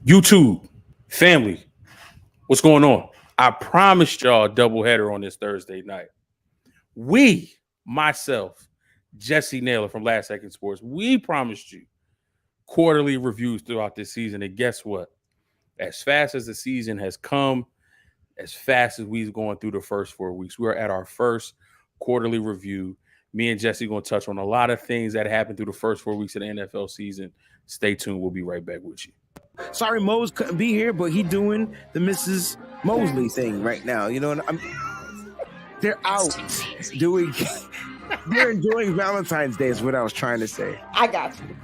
YouTube family, what's going on? I promised y'all a doubleheader on this Thursday night. Myself, Jessie Naylor from Last Second Sports, we promised you quarterly reviews throughout this season. And guess what? As fast as the season has come, as fast as we've gone through the first 4 weeks, we are at our first quarterly review. Me and Jessie going to touch on a lot of things that happened through the first 4 weeks of the NFL season. Stay tuned. We'll be right back with you. Sorry, Mose couldn't be here, but he doing the Mrs. Mosley thing right now. You know, they're out doing. They're enjoying Valentine's Day. Is what I was trying to say. I got you.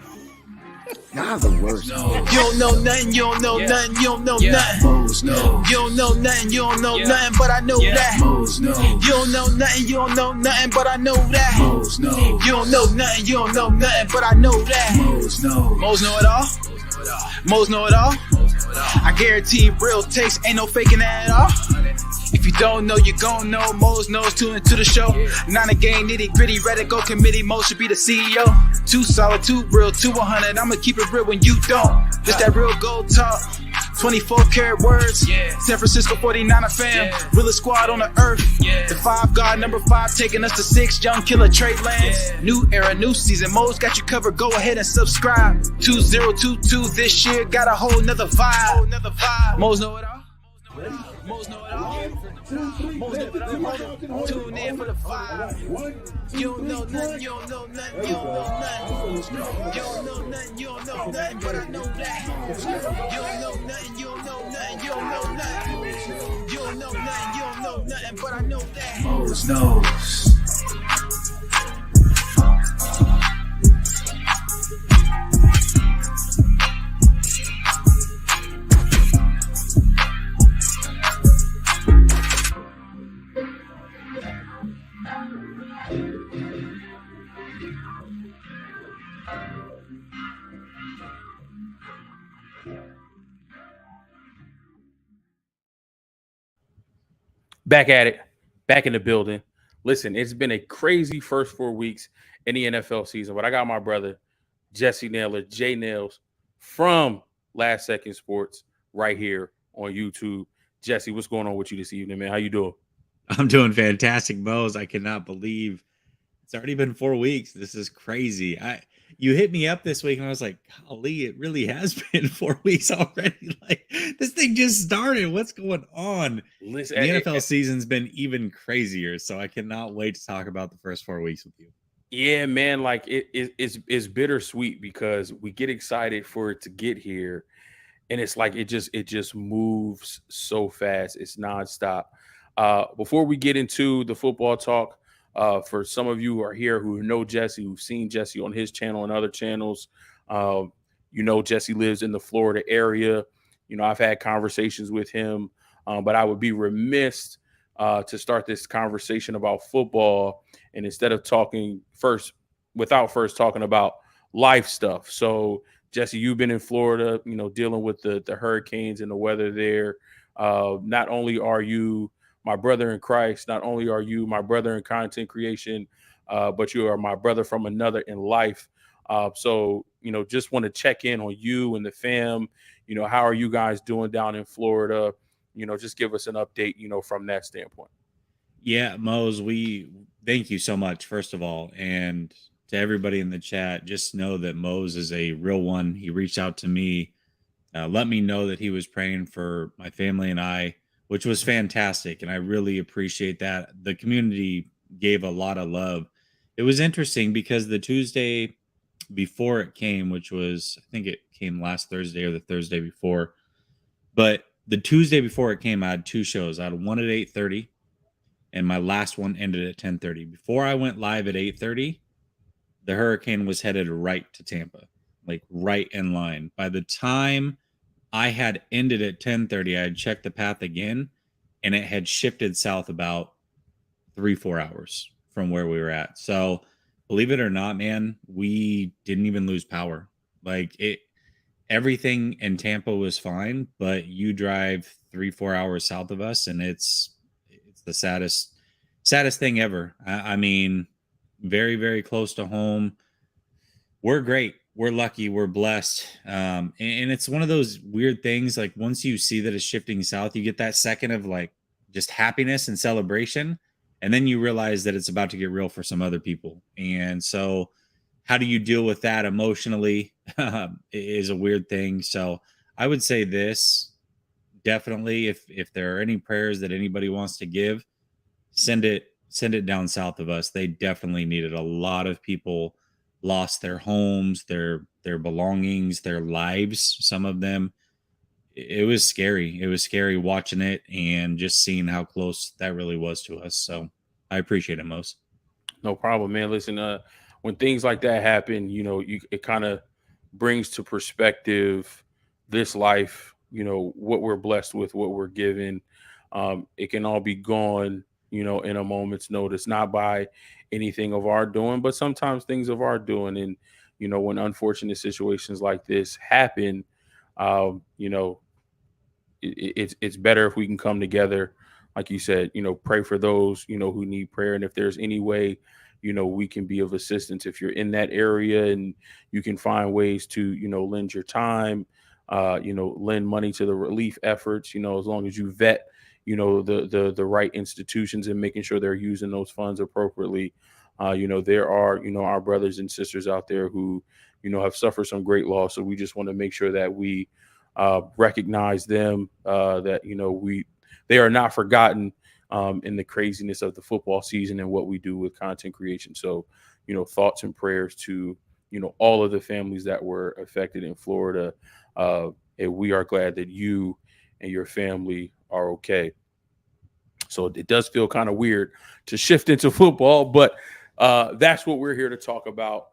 Y'all the worst. You don't know nothing, you don't know nothing, you don't know nothing. You don't know nothing, you don't know nothing, but I know that. You don't know nothing, you don't know nothing, but I know that. You don't know nothing, you don't know nothing, but I know that. Mose know it all. Mose know it all. I guarantee real takes, ain't no faking that at all. If you don't know, you gon' know. Mose knows, tune into the show. Not a game, nitty gritty, ready go committee. Mose should be the CEO. Too solid, too real, too 100. I'ma keep it real when you don't. Just that real gold talk. 24 karat words. San Francisco 49er fam. Realest squad on the earth. The 5 God, number 5, taking us to 6. Young killer Trey Lance. New era, new season. Mose got you covered. Go ahead and subscribe. 2022 this year. Got a whole nother vibe. Mose know it all. Mose know it all. Mose know it all. Tune in for the vibe. You don't know nothing, you don't know nothing, you don't know nothing. You don't know nothing, you don't know nothing, but I know that. You don't know nothing, you don't know nothing, you don't know nothing. You don't know nothing, you don't know nothing, but I know that. Mose knows. Back at it, back in the building. Listen, it's been a crazy first 4 weeks in the NFL season, but I got my brother, Jessie Naylor, J Nails, from Last Second Sports right here on YouTube. Jessie, what's going on with you this evening, man? How you doing? I'm doing fantastic, Mose. I cannot believe it's already been 4 weeks. This is crazy. You hit me up this week, and I was like, golly, it really has been 4 weeks already. Like, this thing just started. What's going on? Listen, the NFL season's been even crazier, so I cannot wait to talk about the first 4 weeks with you. Yeah, man, like it's bittersweet because we get excited for it to get here, and it's like it just moves so fast. It's nonstop. Before we get into the football talk, for some of you who are here who know Jessie, who've seen Jessie on his channel and other channels, Jessie lives in the Florida area. I've had conversations with him, but I would be remiss to start this conversation about football and instead of talking without first talking about life stuff. So, Jessie, you've been in Florida, dealing with the hurricanes and the weather there. Not only are you my brother in Christ, not only are you my brother in content creation, but you are my brother from another in life. So, just want to check in on you and the fam. How are you guys doing down in Florida? Just give us an update, from that standpoint. Yeah, Mose, we thank you so much, first of all. And to everybody in the chat, just know that Mose is a real one. He reached out to me, let me know that he was praying for my family and I, which was fantastic. And I really appreciate that. The community gave a lot of love. It was interesting because the Tuesday before it came, which was, I think it came last Thursday or the Thursday before, but the Tuesday before it came, I had 2 shows. I had one at 8:30 and my last one ended at 10:30. Before I went live at 8:30, the hurricane was headed right to Tampa, like right in line. By the time I had ended at 10:30, I had checked the path again, and it had shifted south about 3-4 hours from where we were at. So believe it or not, man, we didn't even lose power. Like everything in Tampa was fine, but you drive 3-4 hours south of us, and it's the saddest thing ever. I mean, very, very close to home. We're great. we're lucky, we're blessed. And it's one of those weird things. Like once you see that it's shifting south, you get that second of like just happiness and celebration. And then you realize that it's about to get real for some other people. And so how do you deal with that emotionally is a weird thing. So I would say this definitely, if there are any prayers that anybody wants to give, send it down south of us. They definitely need it. A lot of people lost their homes, their belongings, their lives. Some of them. It was scary. It was scary watching it and just seeing how close that really was to us. So I appreciate it, most. No problem, man. Listen, when things like that happen, it kind of brings to perspective this life, what we're blessed with, what we're given. It can all be gone, in a moment's notice, not by anything of our doing, but sometimes things of our doing. And, when unfortunate situations like this happen, um, you know, it's better if we can come together, like you said, pray for those who need prayer, and if there's any way we can be of assistance, if you're in that area and you can find ways to lend your time, lend money to the relief efforts, as long as you vet the right institutions and making sure they're using those funds appropriately. There are our brothers and sisters out there who have suffered some great loss, so we just want to make sure that we recognize them, that they are not forgotten in the craziness of the football season and what we do with content creation. So thoughts and prayers to all of the families that were affected in Florida, and we are glad that you and your family are okay. So it does feel kind of weird to shift into football, but that's what we're here to talk about.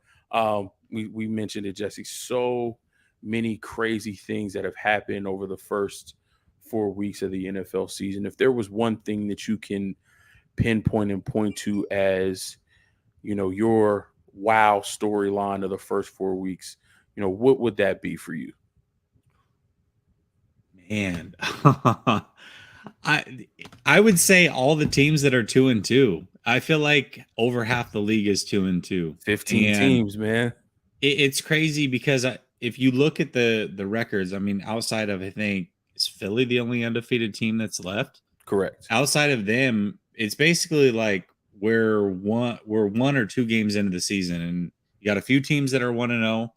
We mentioned it, Jesse. So many crazy things that have happened over the first 4 weeks of the NFL season. If there was one thing that you can pinpoint and point to as, your wow storyline of the first 4 weeks, what would that be for you? Man, I I would say all the teams that are 2-2. I feel like over half the league is 2-2. 15 And teams, man. it's crazy because if you look at the records, I mean, outside of, I think, is Philly the only undefeated team that's left? Correct. Outside of them, it's basically like we're one or two games into the season, and you got a few teams that are 1-0,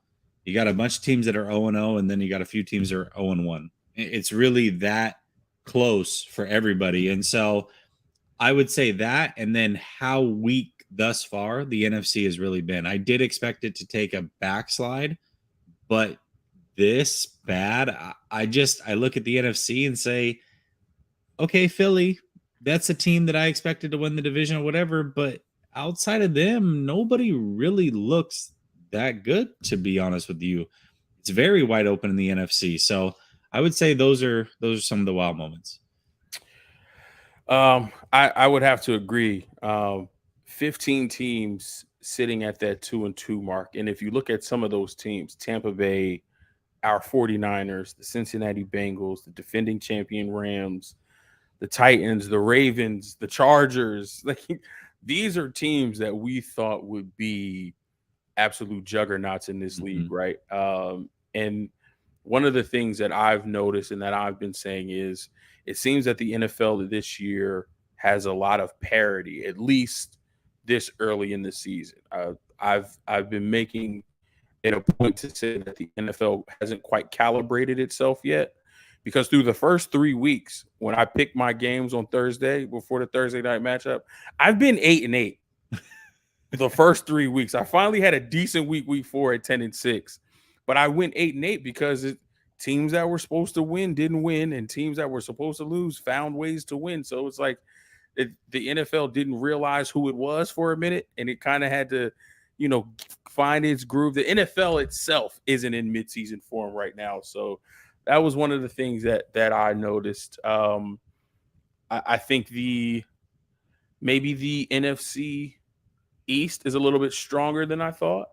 you got a bunch of teams that are 0-0, and then you got a few teams that are 0-1. It's really that close for everybody. And so I would say that, and then how weak thus far the NFC has really been. I did expect it to take a backslide, but this bad, I look at the NFC and say, okay, Philly, that's a team that I expected to win the division or whatever, but outside of them, nobody really looks that good, to be honest with you. It's very wide open in the NFC. So I would say those are some of the wild moments. I would have to agree. 15 teams sitting at that 2-2 mark. And if you look at some of those teams, Tampa Bay, our 49ers, the Cincinnati Bengals, the defending champion Rams, the Titans, the Ravens, the Chargers, like these are teams that we thought would be absolute juggernauts in this league, right? And one of the things that I've noticed and that I've been saying is it seems that the NFL this year has a lot of parity, at least this early in the season. I've been making it a point to say that the NFL hasn't quite calibrated itself yet, because through the first 3 weeks, when I picked my games on Thursday before the Thursday night matchup, I've been 8-8. The first 3 weeks, I finally had a decent week 4 at 10-6, but I went 8-8 because teams that were supposed to win didn't win, and teams that were supposed to lose found ways to win. So it's like the NFL didn't realize who it was for a minute, and it kind of had to, find its groove. The NFL itself isn't in midseason form right now, so that was one of the things that I noticed. I think maybe the NFC East is a little bit stronger than I thought,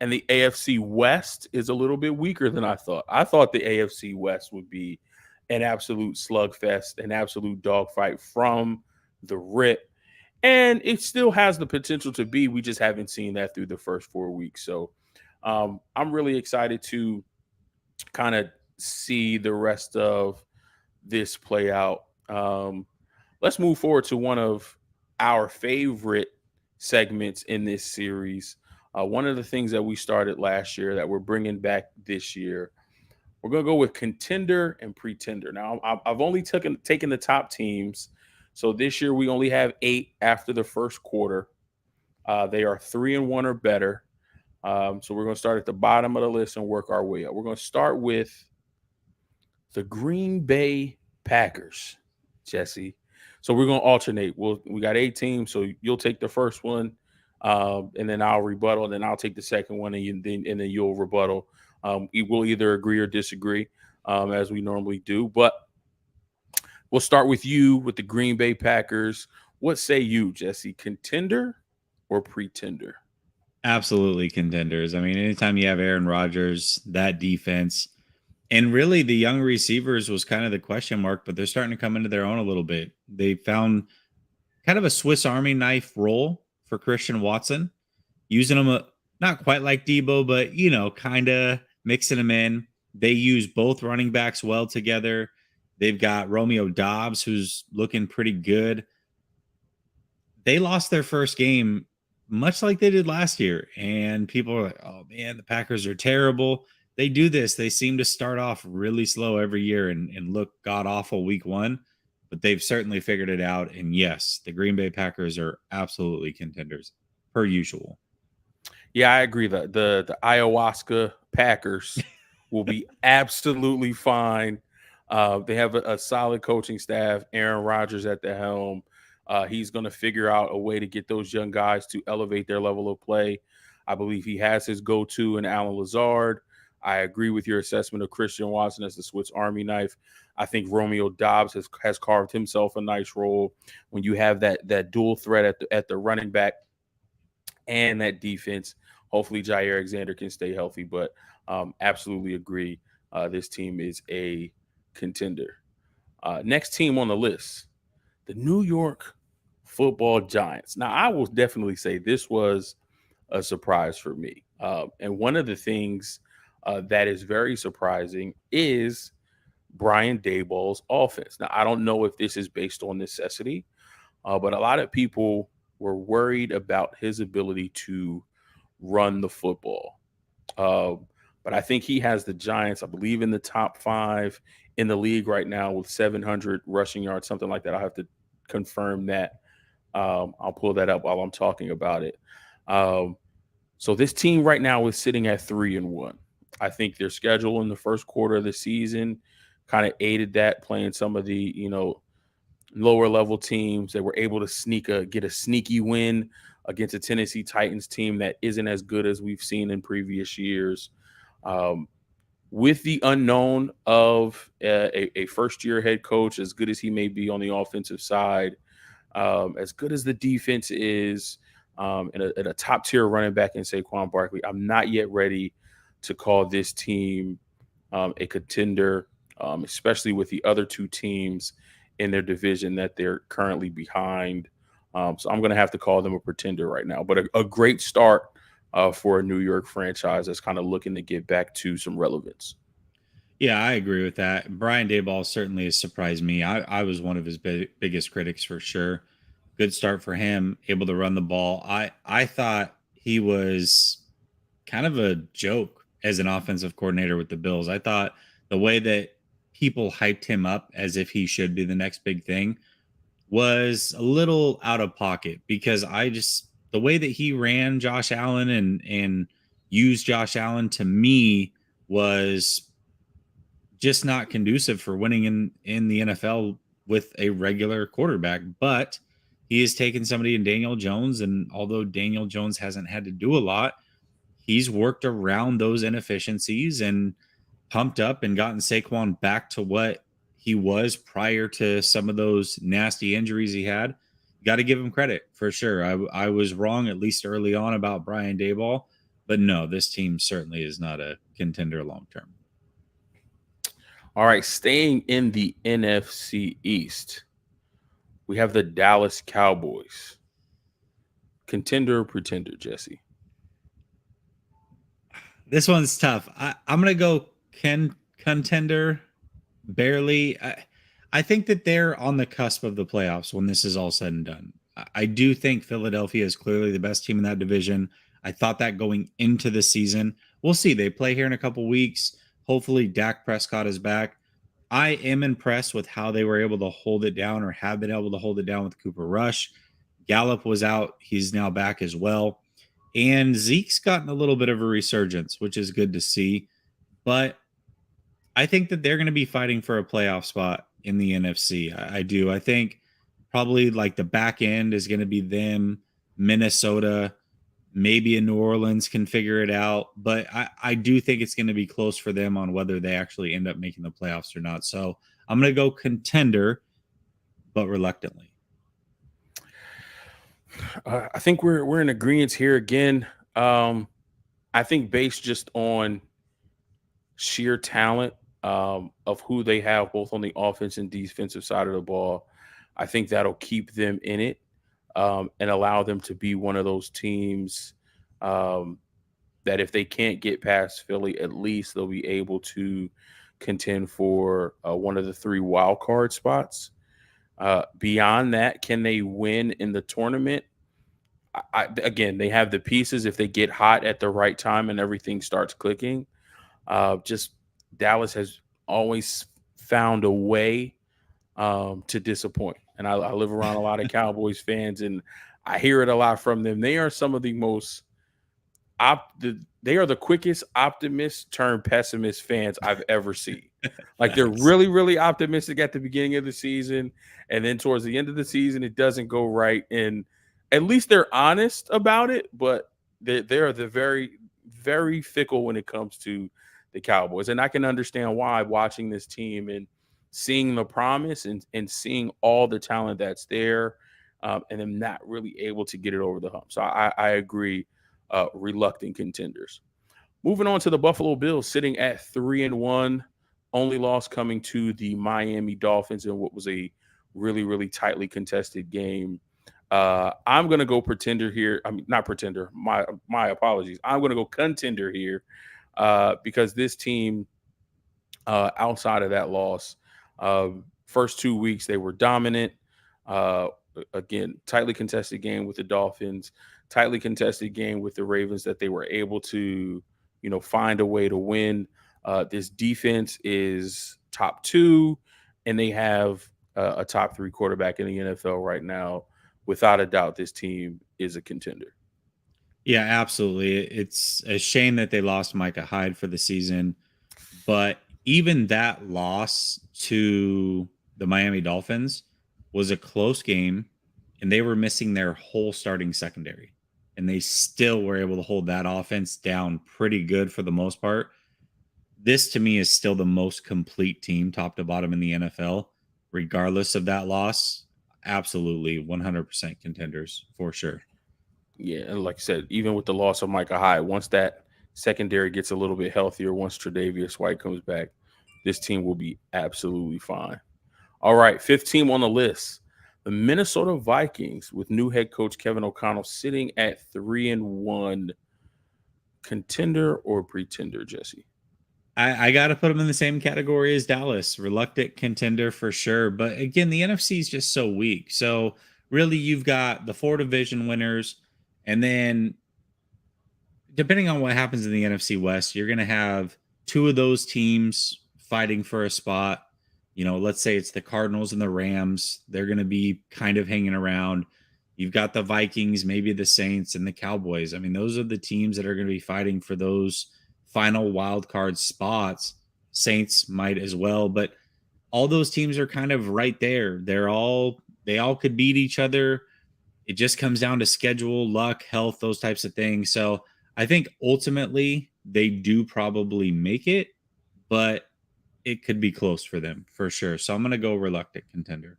and the AFC West is a little bit weaker than I thought. I thought the AFC West would be an absolute slugfest, an absolute dogfight from the rip, and it still has the potential to be. We just haven't seen that through the first 4 weeks. So I'm really excited to kind of see the rest of this play out. Let's move forward to one of our favorite segments in this series. One of the things that we started last year that we're bringing back this year. We're going to go with contender and pretender. Now, I've only taken the top teams. So this year we only have 8 after the first quarter. They are 3-1 or better. So we're going to start at the bottom of the list and work our way up. We're going to start with the Green Bay Packers, Jesse. So we're going to alternate. We got 8 teams, so you'll take the first one, and then I'll rebuttal, and then I'll take the second one, and then you'll rebuttal. We'll either agree or disagree, as we normally do. But we'll start with you with the Green Bay Packers. What say you, Jesse? Contender or pretender? Absolutely contenders. I mean, anytime you have Aaron Rodgers, that defense, and really the young receivers was kind of the question mark, but they're starting to come into their own a little bit. They found kind of a Swiss Army knife role for Christian Watson, using him not quite like Debo, but, kind of mixing them in. They use both running backs well together. They've got Romeo Dobbs, who's looking pretty good. They lost their first game much like they did last year. And people are like, oh, man, the Packers are terrible. They do this. They seem to start off really slow every year and look god-awful week 1. But they've certainly figured it out. And, yes, the Green Bay Packers are absolutely contenders, per usual. Yeah, I agree. The ayahuasca Packers will be absolutely fine. They have a solid coaching staff. Aaron Rodgers at the helm. He's going to figure out a way to get those young guys to elevate their level of play. I believe he has his go-to in Alan Lazard. I agree with your assessment of Christian Watson as the Swiss Army knife. I think Romeo Dobbs has carved himself a nice role when you have that dual threat at the running back and that defense. Hopefully Jair Alexander can stay healthy, but absolutely agree. This team is a contender. Next team on the list, the New York Football Giants. Now, I will definitely say this was a surprise for me. And one of the things that is very surprising is Brian Daboll's offense. Now, I don't know if this is based on necessity, but a lot of people were worried about his ability to run the football. But I think he has the Giants, I believe, in the top 5 in the league right now with 700 rushing yards, something like that. I'll have to confirm that. I'll pull that up while I'm talking about it. So this team right now is sitting at 3-1. I think their schedule in the first quarter of the season kind of aided that, playing some of the, lower level teams. They were able to get a sneaky win against a Tennessee Titans team that isn't as good as we've seen in previous years. With the unknown of a first-year head coach, as good as he may be on the offensive side, as good as the defense is, and a top-tier running back in Saquon Barkley, I'm not yet ready to call this team a contender, especially with the other 2 teams in their division that they're currently behind. So I'm going to have to call them a pretender right now. But a great start for a New York franchise that's kind of looking to get back to some relevance. Yeah, I agree with that. Brian Daboll certainly has surprised me. I was one of his biggest critics for sure. Good start for him, able to run the ball. I thought he was kind of a joke as an offensive coordinator with the Bills. I thought the way that people hyped him up as if he should be the next big thing was a little out of pocket, because the way that he ran Josh Allen and used Josh Allen, to me, was just not conducive for winning in the NFL with a regular quarterback. But he has taken somebody in Daniel Jones, and although Daniel Jones hasn't had to do a lot, he's worked around those inefficiencies and pumped up and gotten Saquon back to what he was prior to some of those nasty injuries he had. Got to give him credit for sure. I was wrong, at least early on, about Brian Daboll, but no, this team certainly is not a contender long-term. All right, staying in the NFC East, we have the Dallas Cowboys. Contender or pretender, Jesse? This one's tough. I'm gonna go contender barely. I think that they're on the cusp of the playoffs when this is all said and done. I do think Philadelphia is clearly the best team in that division. I thought that going into the season. We'll see. They play here in a couple weeks. Hopefully, Dak Prescott is back. I am impressed with how they were able to hold it down or have been able to hold it down with Cooper Rush. Gallup was out. He's now back as well. And Zeke's gotten a little bit of a resurgence, which is good to see. But I think that they're going to be fighting for a playoff spot in the NFC. I do. I think probably like the back end is going to be them, Minnesota, maybe in New Orleans can figure it out. But I do think it's going to be close for them on whether they actually end up making the playoffs or not. So I'm going to go contender, but reluctantly. I think we're in agreement here again. I think based just on sheer talent of who they have both on the offense and defensive side of the ball, I think that'll keep them in it and allow them to be one of those teams that if they can't get past Philly, at least they'll be able to contend for one of the 3 wild card spots. Beyond that, can they win in the tournament? Again, they have the pieces if they get hot at the right time and everything starts clicking. Just Dallas has always found a way to disappoint. And I live around a lot of Cowboys fans, and I hear it a lot from them. They are some of the most they are the quickest optimist turn pessimist fans I've ever seen. Like they're really, really optimistic at the beginning of the season, and then towards the end of the season, it doesn't go right. And at least they're honest about it, but they're the very, very fickle when it comes to the Cowboys. And I can understand why watching this team and seeing the promise and seeing all the talent that's there and them not really able to get it over the hump. So I agree, reluctant contenders. Moving on to the Buffalo Bills, sitting at 3-1, only loss coming to the Miami Dolphins in what was a really, really tightly contested game. I'm going to go pretender here. I mean, not pretender. My apologies. I'm going to go contender here because this team, outside of that loss, first 2 weeks they were dominant. Again, tightly contested game with the Dolphins, tightly contested game with the Ravens that they were able to, find a way to win. This defense is top 2, and they have a top 3 quarterback in the NFL right now. Without a doubt, this team is a contender. Yeah, absolutely. It's a shame that they lost Micah Hyde for the season, but even that loss to the Miami Dolphins was a close game, and they were missing their whole starting secondary, and they still were able to hold that offense down pretty good for the most part. This, to me, is still the most complete team, top to bottom, in the NFL, regardless of that loss. Absolutely 100% contenders for sure. Yeah, and like I said, even with the loss of Micah Hyde, once that secondary gets a little bit healthier, once Tre'Davious White comes back, this team will be absolutely fine. All right, 5th team on the list, the Minnesota Vikings, with new head coach Kevin O'Connell sitting at 3-1. Contender or pretender, Jesse? I got to put them in the same category as Dallas. Reluctant contender for sure. But again, the NFC is just so weak. So really, you've got the 4 division winners. And then depending on what happens in the NFC West, you're going to have 2 of those teams fighting for a spot. Let's say it's the Cardinals and the Rams. They're going to be kind of hanging around. You've got the Vikings, maybe the Saints and the Cowboys. I mean, those are the teams that are going to be fighting for those final wild card spots. Saints might as well, but all those teams are kind of right there. They all could beat each other. It just comes down to schedule, luck, health, those types of things. So I think ultimately they do probably make it, but it could be close for them for sure. So I'm going to go reluctant contender.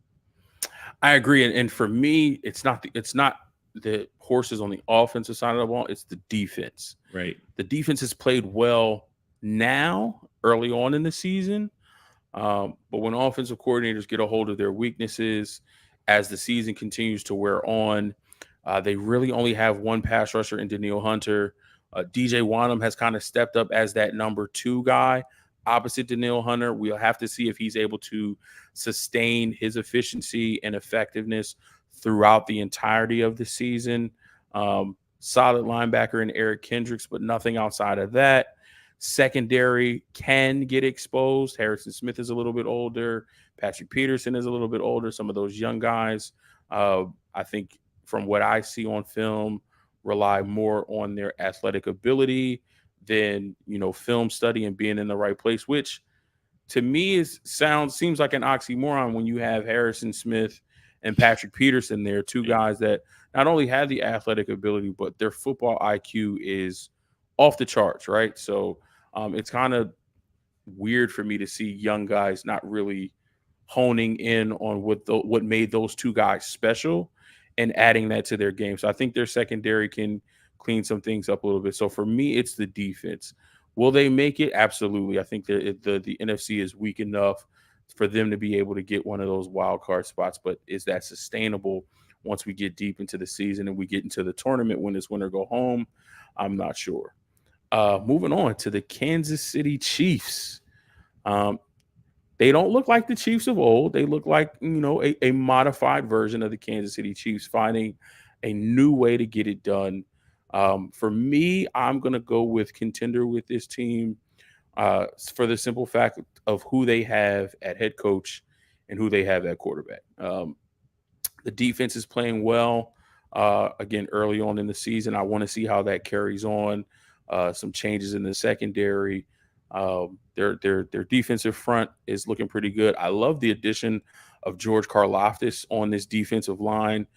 I agree. And for me, it's not the horses on the offensive side of the ball, it's the defense. Right. The defense has played well now, early on in the season. But when offensive coordinators get a hold of their weaknesses as the season continues to wear on, they really only have one pass rusher in Danielle Hunter. DJ Wanham has kind of stepped up as that number 2 guy opposite Daniil Hunter. We'll have to see if he's able to sustain his efficiency and effectiveness throughout the entirety of the season. Solid linebacker in Eric Kendricks, but nothing outside of that. Secondary can get exposed. Harrison Smith is a little bit older. Patrick Peterson is a little bit older. Some of those young guys, I think from what I see on film, rely more on their athletic ability than, film study and being in the right place, which to me seems like an oxymoron when you have Harrison Smith and Patrick Peterson there, 2 guys that not only have the athletic ability, but their football IQ is off the charts, right? So it's kind of weird for me to see young guys not really honing in on what made those 2 guys special and adding that to their game. So I think their secondary can clean some things up a little bit. So for me, it's the defense. Will they make it? Absolutely. I think the NFC is weak enough for them to be able to get one of those wild card spots, but is that sustainable once we get deep into the season and we get into the tournament when this winner go home? I'm not sure. Moving on to the Kansas City Chiefs. They don't look like the Chiefs of old. They look like, a modified version of the Kansas City Chiefs, finding a new way to get it done. For me, I'm going to go with contender with this team for the simple fact of who they have at head coach and who they have at quarterback. The defense is playing well. Again, early on in the season, I want to see how that carries on. Some changes in the secondary. Their defensive front is looking pretty good. I love the addition of George Karlaftis on this defensive line.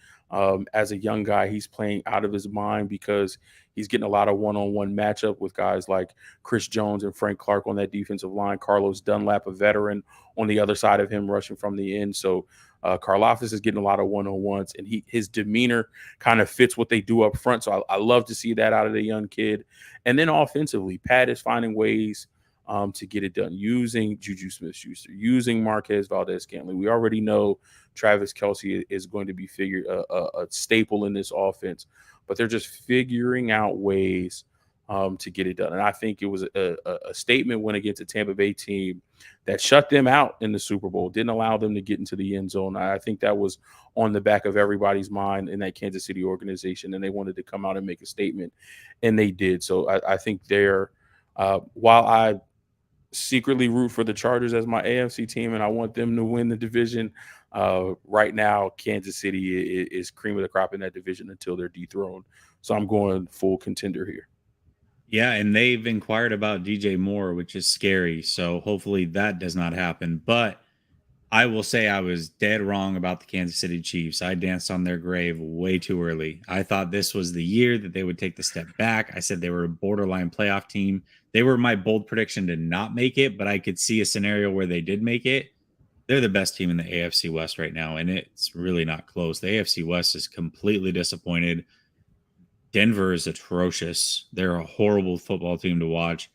As a young guy, he's playing out of his mind because he's getting a lot of one-on-one matchup with guys like Chris Jones and Frank Clark on that defensive line. Carlos Dunlap, a veteran, on the other side of him rushing from the end. So Karlaftis is getting a lot of one-on-ones, and his demeanor kind of fits what they do up front. So I love to see that out of the young kid. And then offensively, Pat is finding ways to get it done, using Juju Smith-Schuster, using Marquez Valdez-Scantling. We already know Travis Kelce is going to be a staple in this offense, but they're just figuring out ways to get it done. And I think it was a statement win against a Tampa Bay team that shut them out in the Super Bowl, didn't allow them to get into the end zone. I think that was on the back of everybody's mind in that Kansas City organization, and they wanted to come out and make a statement, and they did. So I think they're while I secretly root for the Chargers as my AFC team, and I want them to win the division. Right now, Kansas City is cream of the crop in that division until they're dethroned. So I'm going full contender here. Yeah, and they've inquired about DJ Moore, which is scary. So hopefully that does not happen. But I will say I was dead wrong about the Kansas City Chiefs. I danced on their grave way too early. I thought this was the year that they would take the step back. I said they were a borderline playoff team. They were my bold prediction to not make it, but I could see a scenario where they did make it. They're the best team in the AFC West right now, and it's really not close. The AFC West is completely disappointed. Denver is atrocious. They're a horrible football team to watch.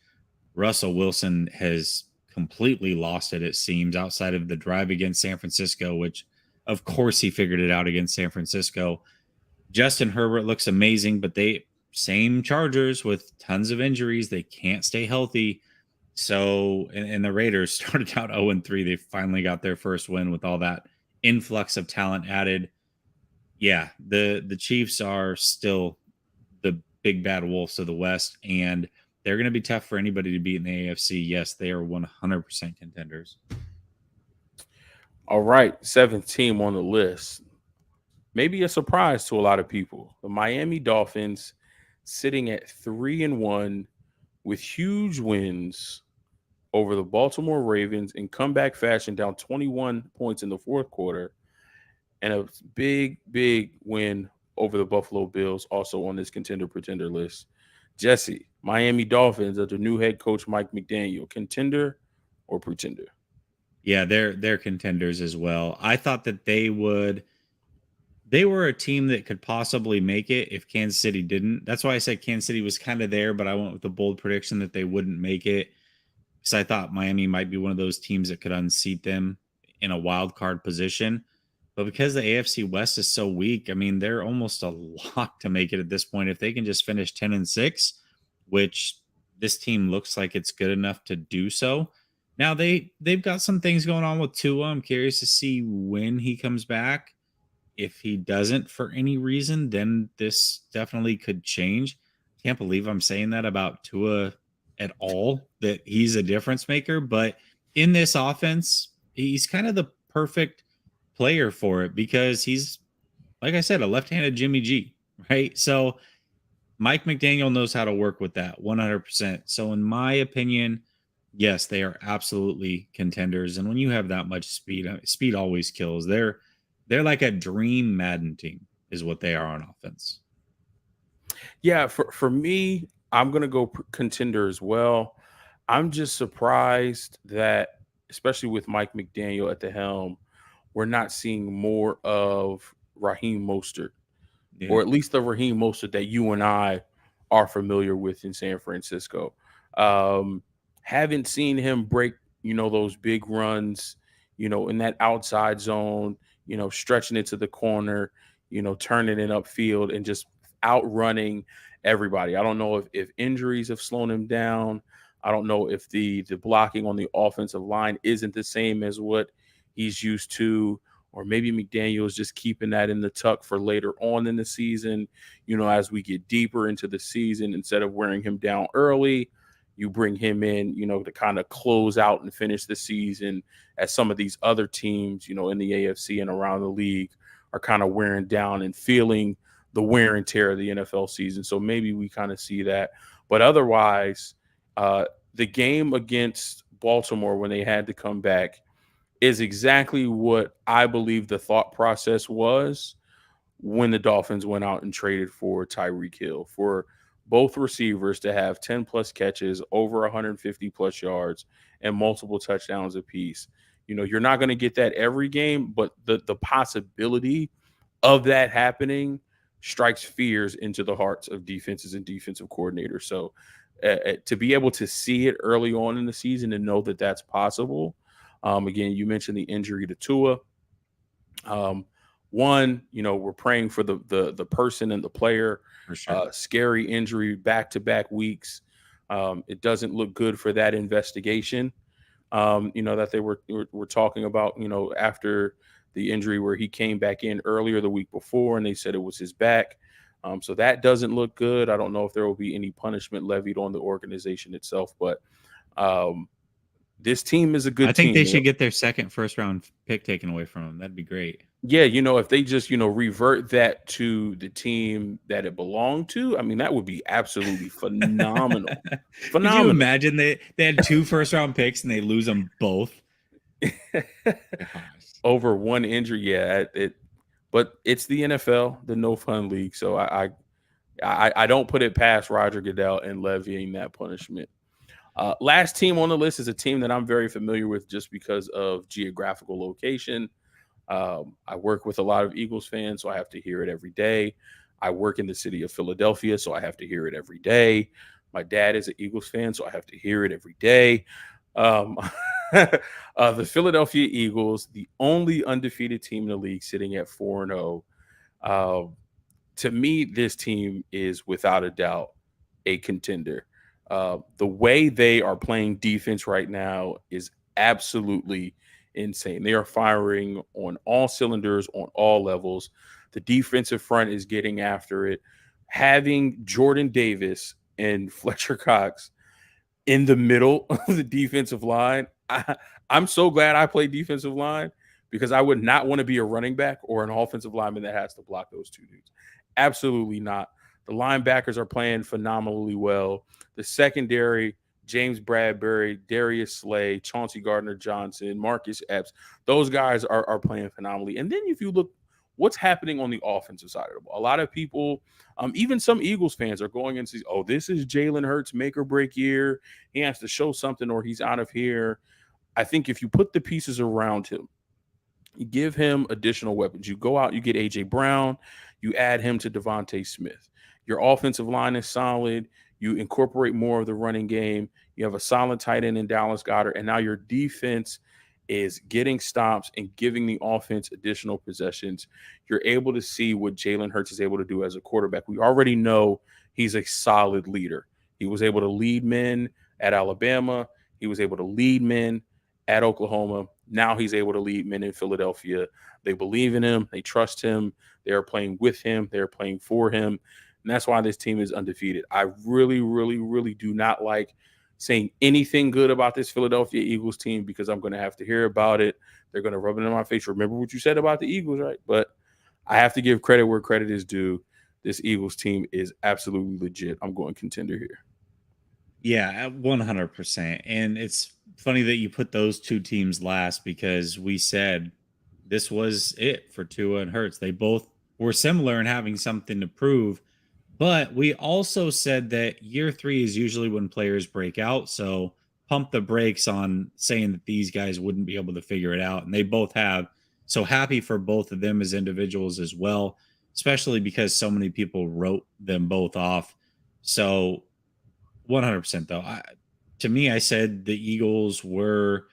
Russell Wilson has completely lost it seems, outside of the drive against San Francisco, which, of course, he figured it out against San Francisco. Justin Herbert looks amazing, but same Chargers with tons of injuries. They can't stay healthy. So, and the Raiders started out 0-3. They finally got their first win with all that influx of talent added. Yeah, the Chiefs are still the big bad wolves of the West, and they're going to be tough for anybody to beat in the AFC. Yes, they are 100% contenders. All right, 7th team on the list. Maybe a surprise to a lot of people. The Miami Dolphins sitting at 3-1 with huge wins over the Baltimore Ravens in comeback fashion, down 21 points in the fourth quarter, and a big, big win over the Buffalo Bills, also on this contender-pretender list. Jesse, Miami Dolphins under new head coach Mike McDaniel, contender or pretender? Yeah, they're contenders as well. I thought that they were a team that could possibly make it if Kansas City didn't. That's why I said Kansas City was kind of there, but I went with the bold prediction that they wouldn't make it because I thought Miami might be one of those teams that could unseat them in a wild card position. But because the AFC West is so weak, I mean, they're almost a lock to make it at this point. If they can just finish 10-6, which this team looks like it's good enough to do so. Now they've got some things going on with Tua. I'm curious to see when he comes back. If he doesn't for any reason, then this definitely could change. Can't believe I'm saying that about Tua at all, that he's a difference maker. But in this offense, he's kind of the perfect player for it because he's, like I said, a left-handed Jimmy G, right? So Mike McDaniel knows how to work with that 100%. So in my opinion, yes, they are absolutely contenders. And when you have that much speed, speed always kills. They're like a dream Madden team is what they are on offense. Yeah, for me, I'm gonna go contender as well. I'm just surprised that, especially with Mike McDaniel at the helm, we're not seeing more of Raheem Mostert, Yeah. or at least the Raheem Mostert that you and I are familiar with in San Francisco. Um, haven't seen him break, those big runs, in that outside zone, stretching it to the corner, turning it upfield and just outrunning everybody. I don't know if injuries have slowed him down. I don't know if the blocking on the offensive line isn't the same as what he's used to, or maybe McDaniel is just keeping that in the tuck for later on in the season. As we get deeper into the season, instead of wearing him down early, you bring him in, to kind of close out and finish the season, as some of these other teams, in the AFC and around the league are kind of wearing down and feeling the wear and tear of the NFL season. So maybe we kind of see that. But otherwise, the game against Baltimore when they had to come back is exactly what I believe the thought process was when the Dolphins went out and traded for Tyreek Hill, for both receivers to have 10 plus catches, over 150 plus yards, and multiple touchdowns apiece. You're not going to get that every game, but the possibility of that happening strikes fears into the hearts of defenses and defensive coordinators. So to be able to see it early on in the season and know that that's possible. Again, you mentioned the injury to Tua. We're praying for the person and the player. For sure. Scary injury back-to-back weeks. It doesn't look good for that investigation. That they were talking about. After the injury where he came back in earlier the week before, and they said it was his back. So that doesn't look good. I don't know if there will be any punishment levied on the organization itself, but this team is a good team. I think they should get their second first-round pick taken away from them. That'd be great. Yeah, if they just, revert that to the team that it belonged to, I mean, that would be absolutely phenomenal. Phenomenal. Could you imagine they had 2 first-round picks and they lose them both? Over one injury? Yeah, but it's the NFL, the no fun league. So I don't put it past Roger Goodell and levying that punishment. Last team on the list is a team that I'm very familiar with just because of geographical location. I work with a lot of Eagles fans, so I have to hear it every day. I work in the city of Philadelphia, so I have to hear it every day. My dad is an Eagles fan, so I have to hear it every day. The Philadelphia Eagles, the only undefeated team in the league, sitting at 4-0. To me, this team is without a doubt a contender. The way they are playing defense right now is absolutely insane. They are firing on all cylinders, on all levels. The defensive front is getting after it. Having Jordan Davis and Fletcher Cox in the middle of the defensive line, I'm so glad I play defensive line, because I would not want to be a running back or an offensive lineman that has to block those two dudes. Absolutely not. The linebackers are playing phenomenally well. The secondary, James Bradbury, Darius Slay, Chauncey Gardner-Johnson, Marcus Epps, those guys are playing phenomenally. And then if you look what's happening on the offensive side of the ball, a lot of people, even some Eagles fans, are going and say, oh, this is Jalen Hurts' make or break year. He has to show something or he's out of here. I think if you put the pieces around him, you give him additional weapons, you go out, you get A.J. Brown, you add him to Devontae Smith. Your offensive line is solid. You incorporate more of the running game. You have a solid tight end in Dallas Goedert, and now your defense is getting stops and giving the offense additional possessions. You're able to see what Jalen Hurts is able to do as a quarterback. We already know he's a solid leader. He was able to lead men at Alabama. He was able to lead men at Oklahoma. Now he's able to lead men in Philadelphia. They believe in him. They trust him. They are playing with him. They're playing for him. And that's why this team is undefeated. I really, really, really do not like saying anything good about this Philadelphia Eagles team because I'm going to have to hear about it. They're going to rub it in my face. Remember what you said about the Eagles, right? But I have to give credit where credit is due. This Eagles team is absolutely legit. I'm going contender here. Yeah, 100%. And it's funny that you put those two teams last because we said this was it for Tua and Hurts. They both were similar in having something to prove. But we also said that year 3 is usually when players break out. So pump the brakes on saying that these guys wouldn't be able to figure it out. And they both have. So happy for both of them as individuals as well, especially because so many people wrote them both off. So 100% though. To me, I said the Eagles were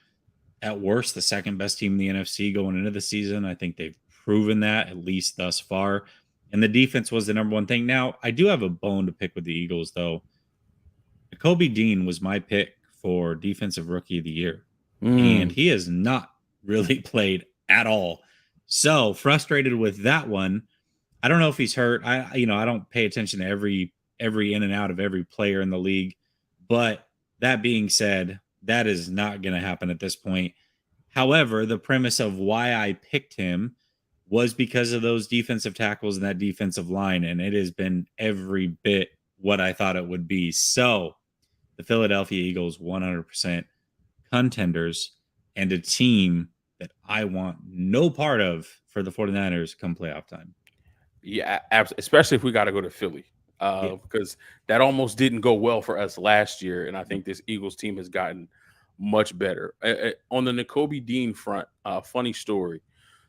at worst the second best team in the NFC going into the season. I think they've proven that at least thus far. And the defense was the number one thing. Now, I do have a bone to pick with the Eagles, though. Kobe Dean was my pick for Defensive Rookie of the Year. And he has not really played at all. So frustrated with that one. I don't know if he's hurt. I don't pay attention to every in and out of every player in the league. But that being said, that is not going to happen at this point. However, the premise of why I picked him was because of those defensive tackles and that defensive line, and it has been every bit what I thought it would be. So the Philadelphia Eagles, 100% contenders and a team that I want no part of for the 49ers come playoff time. Yeah, especially if we got to go to Philly because that almost didn't go well for us last year, and I think this Eagles team has gotten much better. On the Nakobe Dean front, funny story.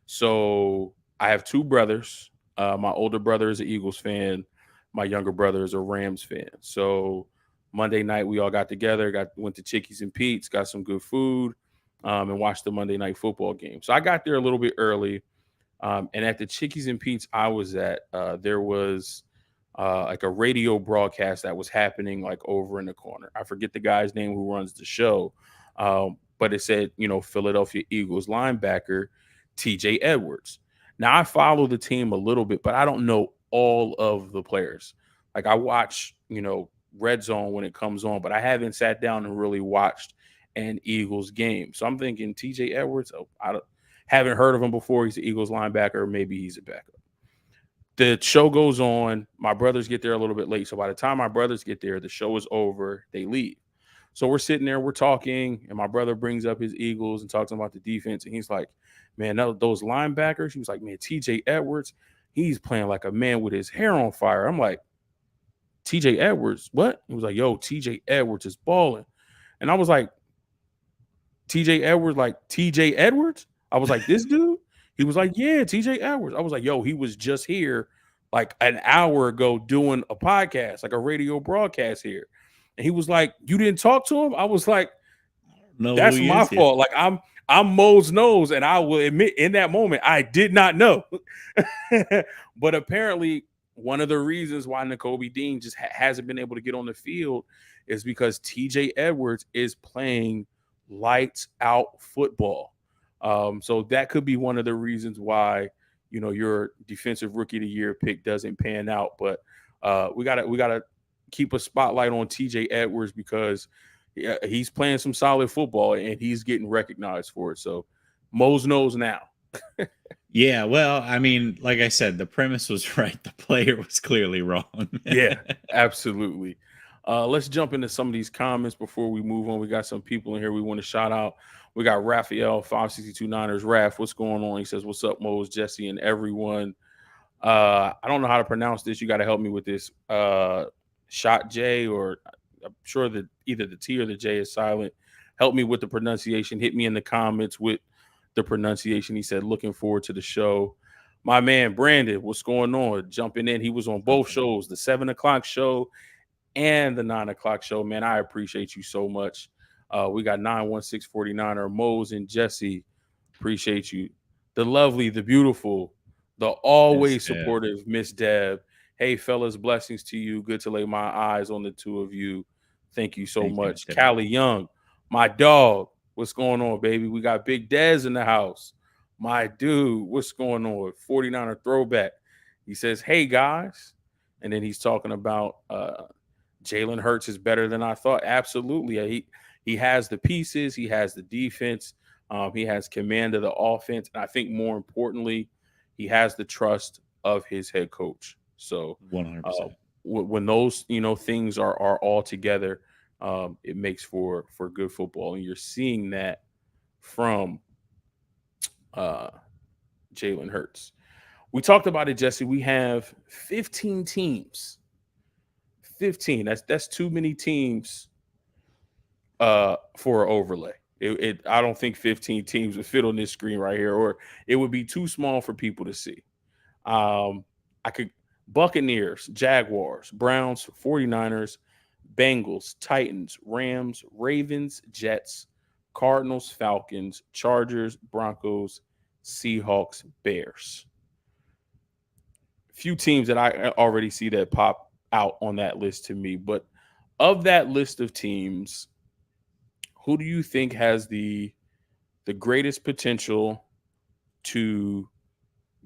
So I have two brothers. My older brother is an Eagles fan. My younger brother is a Rams fan. So Monday night we all got together, went to Chickies and Pete's, got some good food, and watched the Monday night football game. So I got there a little bit early. And at the Chickies and Pete's I was at, there was like a radio broadcast that was happening like over in the corner. I forget the guy's name who runs the show, but it said, Philadelphia Eagles linebacker TJ Edwards. Now I follow the team a little bit, but I don't know all of the players. Like I watch, Red Zone when it comes on, but I haven't sat down and really watched an Eagles game. So I'm thinking TJ Edwards, I haven't heard of him before. He's an Eagles linebacker. Maybe he's a backup. The show goes on. My brothers get there a little bit late. So by the time my brothers get there, the show is over. They leave. So we're sitting there, we're talking, and my brother brings up his Eagles and talks about the defense. And he's like, man, those linebackers, he was like, man, TJ Edwards, he's playing like a man with his hair on fire. I'm like, TJ Edwards, what? He was like, yo, TJ Edwards is balling. And I was like, TJ Edwards, like TJ Edwards? I was like, this dude? He was like, yeah, TJ Edwards. I was like, yo, he was just here like an hour ago doing a podcast, like a radio broadcast here. And he was like, you didn't talk to him? I was like, no, that's my fault. Like I'm Mose Nose, and I will admit in that moment I did not know. But apparently one of the reasons why Nakobe Dean just hasn't been able to get on the field is because TJ Edwards is playing lights out football. So that could be one of the reasons why, your defensive rookie of the year pick doesn't pan out. But we gotta keep a spotlight on TJ Edwards because he's playing some solid football and he's getting recognized for it. So Mose knows now. Yeah, well, I mean, like I said, the premise was right. The player was clearly wrong. Yeah, absolutely. Let's jump into some of these comments before we move on. We got some people in here we want to shout out. We got Raphael, 562 Niners. Raph, what's going on? He says, what's up, Mose, Jessie, and everyone? I don't know how to pronounce this. You got to help me with this. Shot J, or I'm sure that either the T or the J is silent. Help me with the pronunciation. Hit me in the comments with the pronunciation. He said, looking forward to the show. My man, Brandon, what's going on? Jumping in. He was on both shows, the 7 o'clock show and the 9 o'clock show. Man, I appreciate you so much. We got 91649er Mose and Jessie. Appreciate you. The lovely, the beautiful, the always supportive Miss Deb. Hey, fellas, blessings to you. Good to lay my eyes on the two of you. Thank you so Thank you, much. Anthony. Callie Young, my dog. What's going on, baby? We got Big Dez in the house. My dude, what's going on? 49er throwback. He says, hey, guys. And then he's talking about Jalen Hurts is better than I thought. Absolutely. He has the pieces. He has the defense. He has command of the offense. And I think more importantly, he has the trust of his head coach. So 100%. when those things are all together, it makes for good football, and you're seeing that from Jalen Hurts. We talked about it, Jesse. We have 15 teams. 15. That's too many teams for an overlay. I don't think 15 teams would fit on this screen right here, or it would be too small for people to see. I could Buccaneers, Jaguars, Browns, 49ers, Bengals, Titans, Rams, Ravens, Jets, Cardinals, Falcons, Chargers, Broncos, Seahawks, Bears. Few teams that I already see that pop out on that list to me, but of that list of teams, who do you think has the greatest potential to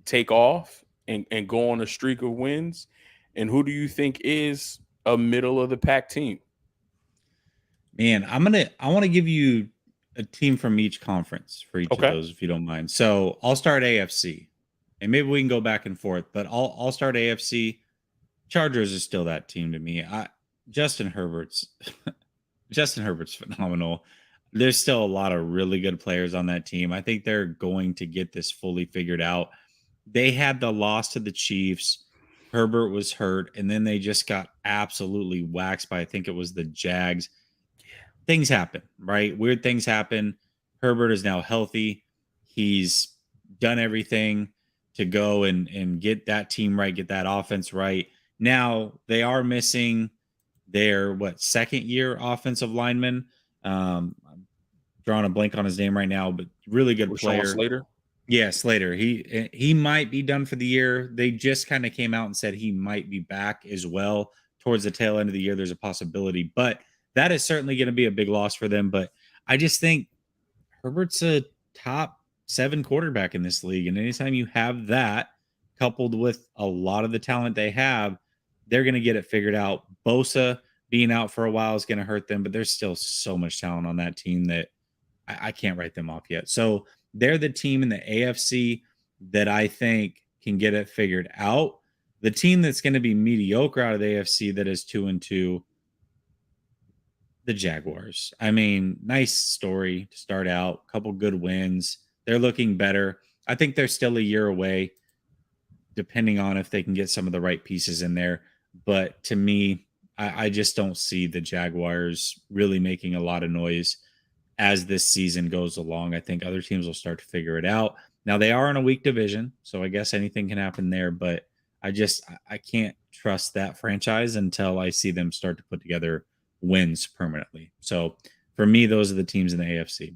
take off and go on a streak of wins? And who do you think is a middle of the pack team? Man, I want to give you a team from each conference for each of Okay. those, if you don't mind. So I'll start AFC, and maybe we can go back and forth. But I'll start AFC. Chargers is still that team to me. Justin Herbert's Justin Herbert's phenomenal. There's still a lot of really good players on that team. I think they're going to get this fully figured out. They had the loss to the Chiefs. Herbert was hurt, and then they just got absolutely waxed by, I think it was the Jags. Things happen, right? Weird things happen. Herbert is now healthy. He's done everything to go and get that team right, get that offense right. Now they are missing their second year offensive lineman. I'm drawing a blank on his name right now, but really good player. Slater. Yeah, Slater. He might be done for the year. They just kind of came out and said he might be back as well towards the tail end of the year. There's a possibility, but that is certainly going to be a big loss for them. But I just think Herbert's a top 7 quarterback in this league. And anytime you have that coupled with a lot of the talent they have, they're going to get it figured out. Bosa being out for a while is going to hurt them, but there's still so much talent on that team that I can't write them off yet. So they're the team in the AFC that I think can get it figured out. The team that's going to be mediocre out of the AFC that is 2-2, the Jaguars. I mean, nice story to start out. A couple good wins. They're looking better. I think they're still a year away, depending on if they can get some of the right pieces in there. But to me, I just don't see the Jaguars really making a lot of noise as this season goes along. I think other teams will start to figure it out. Now, they are in a weak division, so I guess anything can happen there. But I can't trust that franchise until I see them start to put together wins permanently. So for me, those are the teams in the AFC.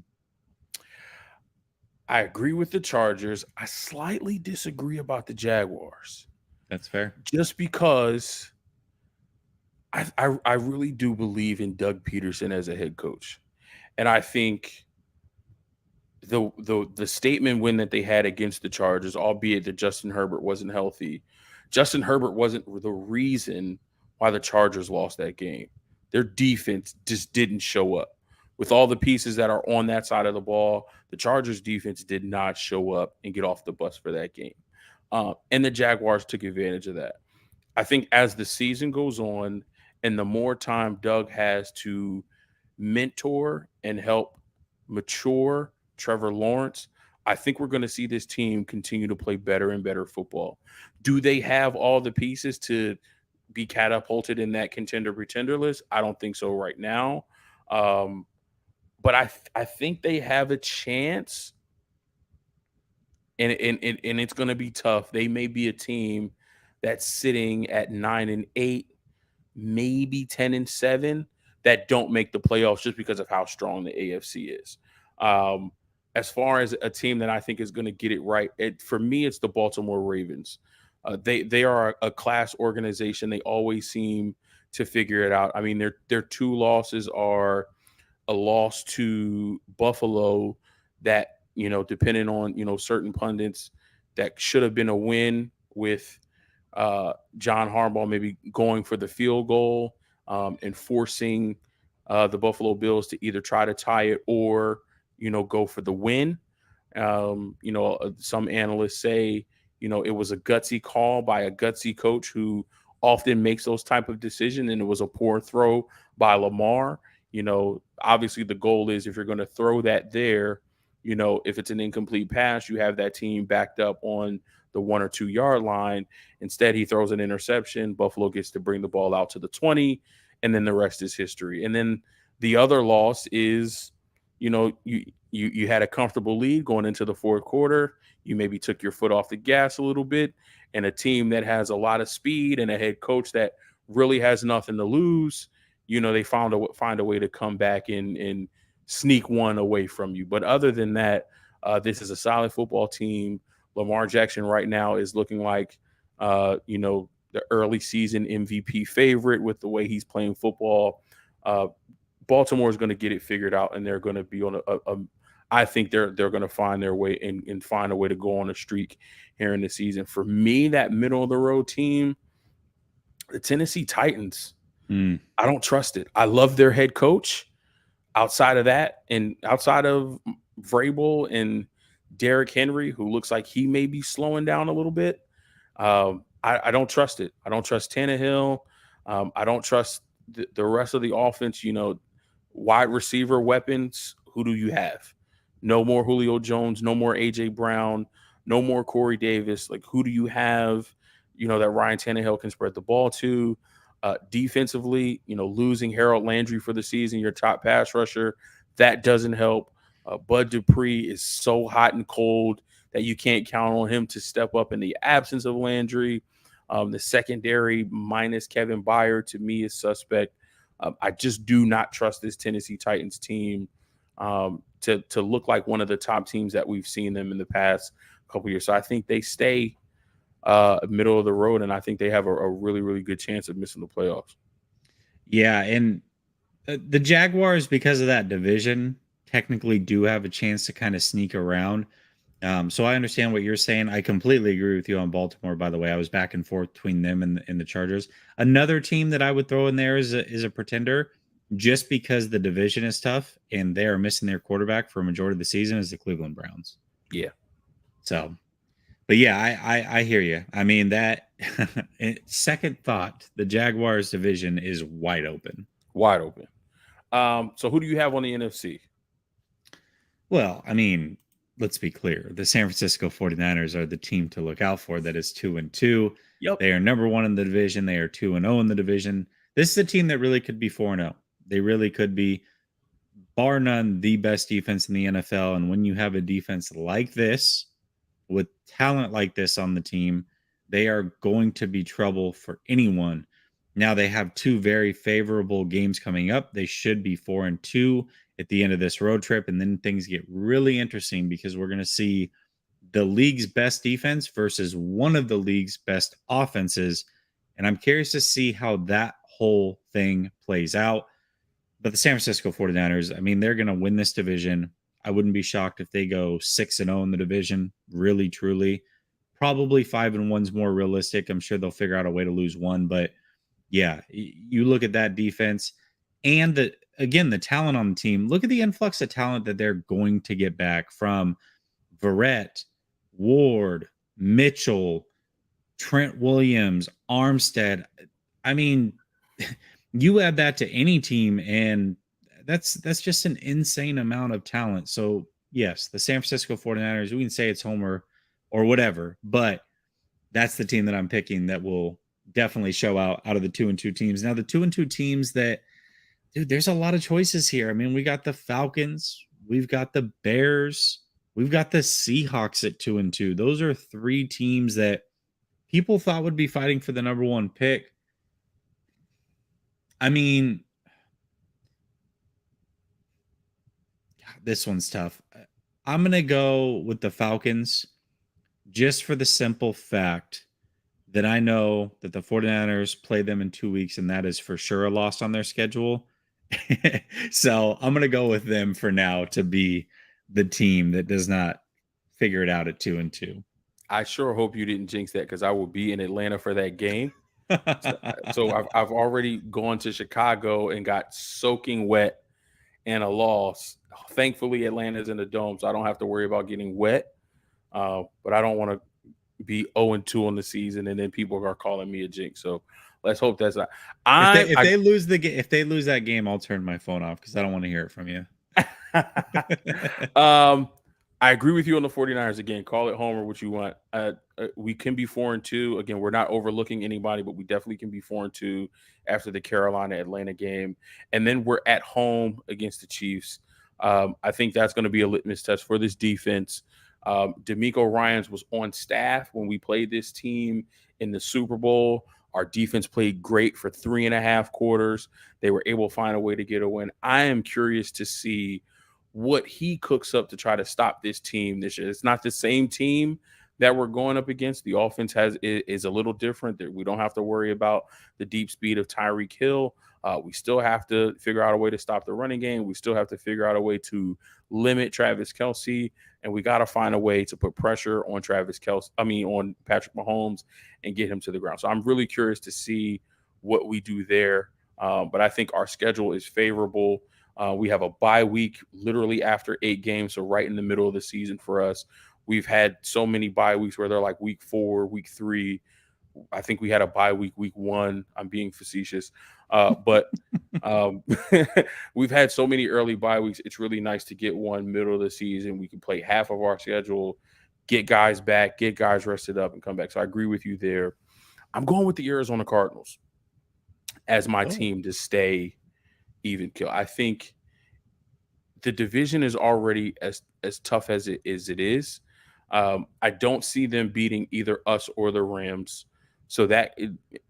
I agree with the Chargers. I slightly disagree about the Jaguars. That's fair. Just because I really do believe in Doug Peterson as a head coach. And I think the statement win that they had against the Chargers, albeit that Justin Herbert wasn't healthy, Justin Herbert wasn't the reason why the Chargers lost that game. Their defense just didn't show up. With all the pieces that are on that side of the ball, the Chargers defense did not show up and get off the bus for that game. And the Jaguars took advantage of that. I think as the season goes on and the more time Doug has to mentor and help mature Trevor Lawrence, I think we're going to see this team continue to play better and better football. Do they have all the pieces to be catapulted in that contender-pretender list? I don't think so right now. But I think they have a chance, and it's going to be tough. They may be a team that's sitting at 9-8, maybe 10-7, that don't make the playoffs just because of how strong the AFC is. As far as a team that I think is going to get it right, for me, it's the Baltimore Ravens. They are a class organization. They always seem to figure it out. I mean, their two losses are a loss to Buffalo that, depending on, certain pundits, that should have been a win with John Harbaugh maybe going for the field goal and forcing the Buffalo Bills to either try to tie it or, go for the win. Some analysts say, it was a gutsy call by a gutsy coach who often makes those type of decisions, and it was a poor throw by Lamar. Obviously the goal is, if you're going to throw that there, if it's an incomplete pass, you have that team backed up on the 1 or 2 yard line. Instead, he throws an interception. Buffalo gets to bring the ball out to the 20, and then the rest is history. And then the other loss is, you had a comfortable lead going into the fourth quarter. You maybe took your foot off the gas a little bit, and a team that has a lot of speed and a head coach that really has nothing to lose, they find a way to come back and sneak one away from you. But other than that, this is a solid football team. Lamar Jackson right now is looking like, the early season MVP favorite with the way he's playing football. Baltimore is going to get it figured out, and they're going to be on I think they're going to find their way and find a way to go on a streak here in the season. For me, that middle of the road team, the Tennessee Titans, I don't trust it. I love their head coach. Outside of that, and outside of Vrabel and Derrick Henry, who looks like he may be slowing down a little bit, I don't trust it. I don't trust Tannehill. I don't trust the rest of the offense. Wide receiver weapons. Who do you have? No more Julio Jones. No more A.J. Brown. No more Corey Davis. Like, who do you have, that Ryan Tannehill can spread the ball to? Defensively, losing Harold Landry for the season, your top pass rusher, that doesn't help. Bud Dupree is so hot and cold that you can't count on him to step up in the absence of Landry. The secondary minus Kevin Byard, to me, is suspect. I just do not trust this Tennessee Titans team to look like one of the top teams that we've seen them in the past couple years. So I think they stay middle of the road, and I think they have a really, really good chance of missing the playoffs. Yeah, and the Jaguars, because of that division, technically do have a chance to kind of sneak around. So I understand what you're saying. I completely agree with you on Baltimore, by the way. I was back and forth between them and the Chargers. Another team that I would throw in there is a pretender, just because the division is tough and they are missing their quarterback for a majority of the season, is the Cleveland Browns. Yeah. So, but yeah, I hear you. I mean, that second thought, the Jaguars division is wide open. Wide open. So who do you have on the NFC? Well, I mean, let's be clear. The San Francisco 49ers are the team to look out for. That is 2-2. Yep. They are number 1 in the division. They are 2-0 in the division. This is a team that really could be 4-0. They really could be, bar none, the best defense in the NFL. And when you have a defense like this, with talent like this on the team, they are going to be trouble for anyone. Now, they have 2 very favorable games coming up. They should be 4-2 at the end of this road trip. And then things get really interesting, because we're going to see the league's best defense versus one of the league's best offenses. And I'm curious to see how that whole thing plays out. But the San Francisco 49ers, I mean, they're going to win this division. I wouldn't be shocked if they go 6-0 in the division, really, truly. Probably 5-1 is more realistic. I'm sure they'll figure out a way to lose one. But yeah, you look at that defense and the talent on the team. Look at the influx of talent that they're going to get back from Verrett, Ward, Mitchell, Trent Williams, Armstead. I mean, you add that to any team, and that's just an insane amount of talent. So, yes, the San Francisco 49ers, we can say it's Homer or whatever, but that's the team that I'm picking that will definitely show out of the 2-2 teams. Now, the 2-2 teams that, dude, there's a lot of choices here. I mean, we got the Falcons, we've got the Bears, we've got the Seahawks at 2-2. Those are 3 teams that people thought would be fighting for the number 1 pick. I mean, this one's tough. I'm going to go with the Falcons, just for the simple fact then I know that the 49ers play them in 2 weeks, and that is for sure a loss on their schedule. So I'm going to go with them for now to be the team that does not figure it out at 2-2. I sure hope you didn't jinx that, because I will be in Atlanta for that game. So I've already gone to Chicago and got soaking wet and a loss. Thankfully, Atlanta's in the dome, so I don't have to worry about getting wet. But I don't want to be 0-2 on the season, and then people are calling me a jinx. So let's hope that's not. If they lose that game, I'll turn my phone off because I don't want to hear it from you. I agree with you on the 49ers again. Call it home or what you want. We can be 4-2. Again, we're not overlooking anybody, but we definitely can be 4-2 after the Carolina Atlanta game. And then we're at home against the Chiefs. I think that's going to be a litmus test for this defense. DeMeco Ryans was on staff when we played this team in the Super Bowl. Our defense played great for 3.5 quarters. They were able to find a way to get a win. I am curious to see what he cooks up to try to stop this team this year. It's not the same team that we're going up against. The offense is a little different. We don't have to worry about the deep speed of Tyreek Hill. We still have to figure out a way to stop the running game. We still have to figure out a way to limit Travis Kelce, and we got to find a way to put pressure on on Patrick Mahomes and get him to the ground. So I'm really curious to see what we do there. But I think our schedule is favorable. We have a bye week literally after 8 games, so right in the middle of the season for us. We've had so many bye weeks where they're like week 4, week 3. I think we had a bye week 1. I'm being facetious. But we've had so many early bye weeks. It's really nice to get one middle of the season. We can play half of our schedule, get guys back, get guys rested up, and come back. So I agree with you there. I'm going with the Arizona Cardinals as my team to stay even kill. I think the division is already as tough as it is. I don't see them beating either us or the Rams. So that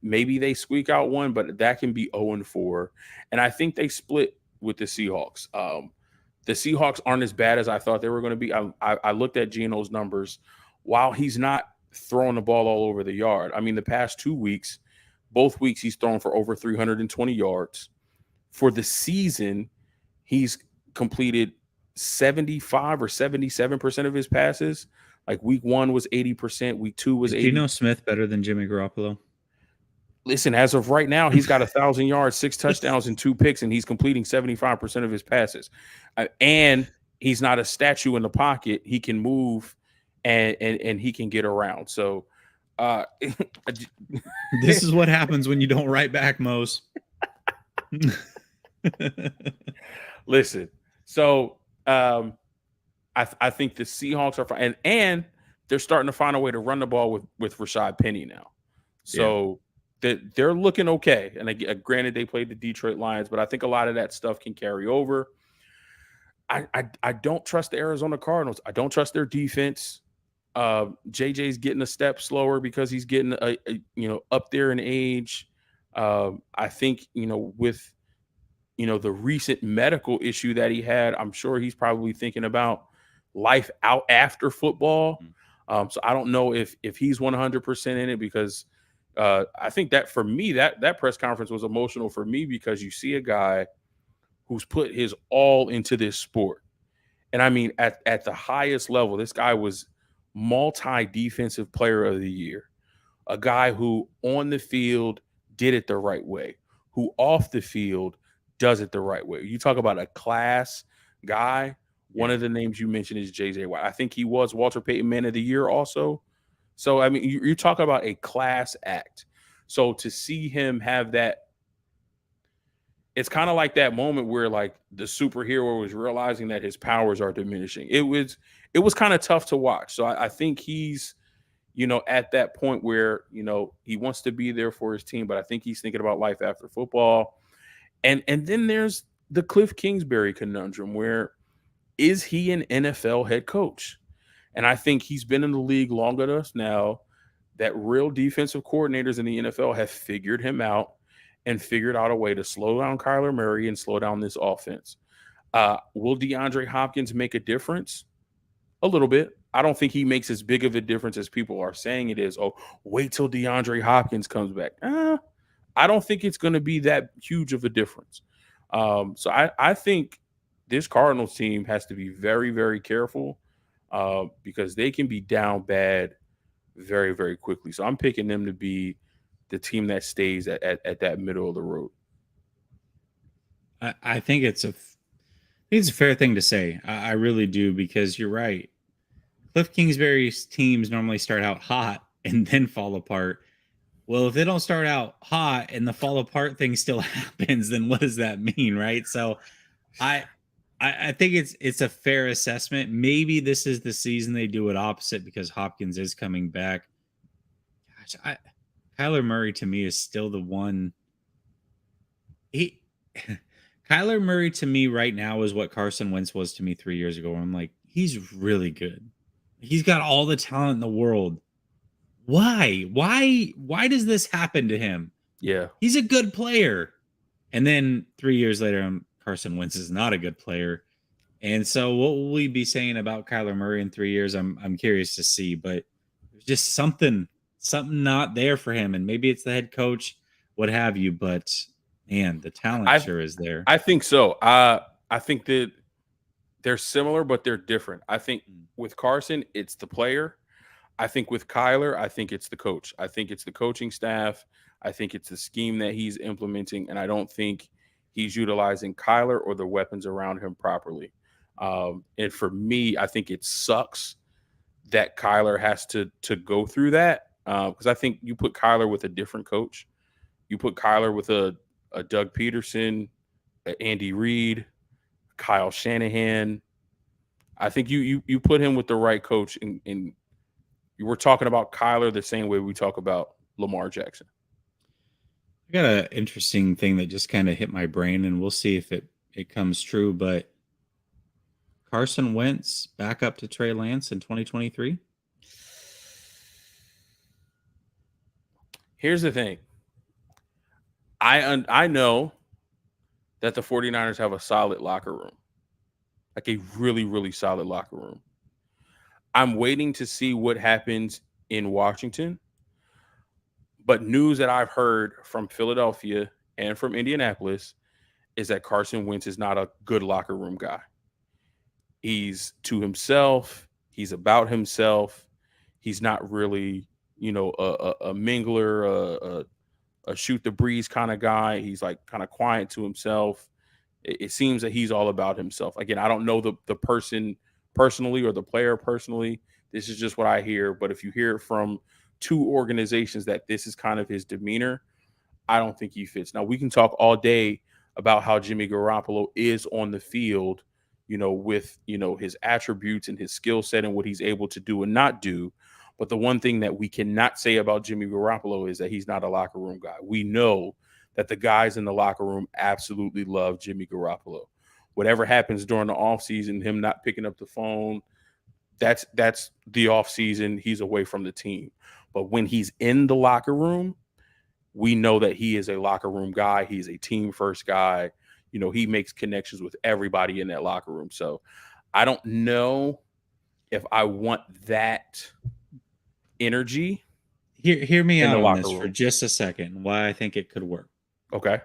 maybe they squeak out one, but that can be 0-4. And I think they split with the Seahawks. The Seahawks aren't as bad as I thought they were going to be. I looked at Geno's numbers. While he's not throwing the ball all over the yard, I mean, the past 2 weeks, both weeks he's thrown for over 320 yards. For the season, he's completed 75 or 77% of his passes. Like week 1 was 80%, week 2 was 80%. Do you know Smith better than Jimmy Garoppolo? Listen, as of right now, he's got 1,000 yards, 6 touchdowns, and 2 picks, and he's completing 75% of his passes. And he's not a statue in the pocket. He can move and he can get around. So this is what happens when you don't write back, Mose. Listen, so I think the Seahawks are fine, and they're starting to find a way to run the ball with Rashad Penny now. So they're looking okay. And granted, they played the Detroit Lions, but I think a lot of that stuff can carry over. I don't trust the Arizona Cardinals. I don't trust their defense. JJ's getting a step slower because he's getting up there in age. I think with the recent medical issue that he had, I'm sure he's probably thinking about life out after football. So I don't know if he's 100% in it, because I think that for me, that press conference was emotional for me, because you see a guy who's put his all into this sport. And I mean, at the highest level, this guy was multi-defensive player of the year, a guy who on the field did it the right way, who off the field does it the right way. You talk about a class guy. One of the names you mentioned is J.J. Watt. I think he was Walter Payton Man of the Year also. So, I mean, you talk about a class act. So to see him have that, it's kind of like that moment where like the superhero was realizing that his powers are diminishing. It was kind of tough to watch. So I think he's, at that point where, he wants to be there for his team, but I think he's thinking about life after football. And then there's the Cliff Kingsbury conundrum, where is he an NFL head coach? And I think he's been in the league long enough now that real defensive coordinators in the NFL have figured him out and figured out a way to slow down Kyler Murray and slow down this offense. Will DeAndre Hopkins make a difference? A little bit. I don't think he makes as big of a difference as people are saying it is. Oh, wait till DeAndre Hopkins comes back. I don't think it's going to be that huge of a difference. So I think this Cardinals team has to be very, very careful because they can be down bad very, very quickly. So I'm picking them to be the team that stays at that middle of the road. I think it's a fair thing to say. I really do, because you're right. Cliff Kingsbury's teams normally start out hot and then fall apart. Well, if they don't start out hot and the fall apart thing still happens, then what does that mean, right? So I think it's a fair assessment. Maybe this is the season they do it opposite because Hopkins is coming back. Gosh, Kyler Murray to me is still the one. Kyler Murray to me right now is what Carson Wentz was to me 3 years ago. Where I'm like, he's really good. He's got all the talent in the world. Why does this happen to him? Yeah. He's a good player. And then 3 years later, Carson Wentz is not a good player. And so what will we be saying about Kyler Murray in 3 years? I'm curious to see, but there's just something not there for him. And maybe it's the head coach, what have you, but man, the talent sure is there. I think so. I think that they're similar, but they're different. I think with Carson, it's the player. I think with Kyler, I think it's the coach. I think it's the coaching staff. I think it's the scheme that he's implementing, and I don't think he's utilizing Kyler or the weapons around him properly. And for me, I think it sucks that Kyler has to go through that because I think you put Kyler with a different coach. You put Kyler with a Doug Peterson, a Andy Reid, Kyle Shanahan. I think you put him with the right coach, and we're talking about Kyler the same way we talk about Lamar Jackson. I got an interesting thing that just kind of hit my brain, and we'll see if it comes true. But Carson Wentz back up to Trey Lance in 2023. Here's the thing. I know that the 49ers have a solid locker room, like a really, really solid locker room. I'm waiting to see what happens in Washington. But news that I've heard from Philadelphia and from Indianapolis is that Carson Wentz is not a good locker room guy. He's to himself. He's about himself. He's not really, a mingler, a shoot the breeze kind of guy. He's like kind of quiet to himself. It seems that he's all about himself. Again, I don't know the person personally or the player personally. This is just what I hear. But if you hear it from two organizations that this is kind of his demeanor, I don't think he fits. Now, we can talk all day about how Jimmy Garoppolo is on the field, with, his attributes and his skill set and what he's able to do and not do. But the one thing that we cannot say about Jimmy Garoppolo is that he's not a locker room guy. We know that the guys in the locker room absolutely love Jimmy Garoppolo. Whatever happens during the offseason, him not picking up the phone, that's the offseason. He's away from the team. But when he's in the locker room, we know that he is a locker room guy. He's a team first guy. He makes connections with everybody in that locker room. So I don't know if I want that energy. Hear me out on this for just a second, why I think it could work. Okay.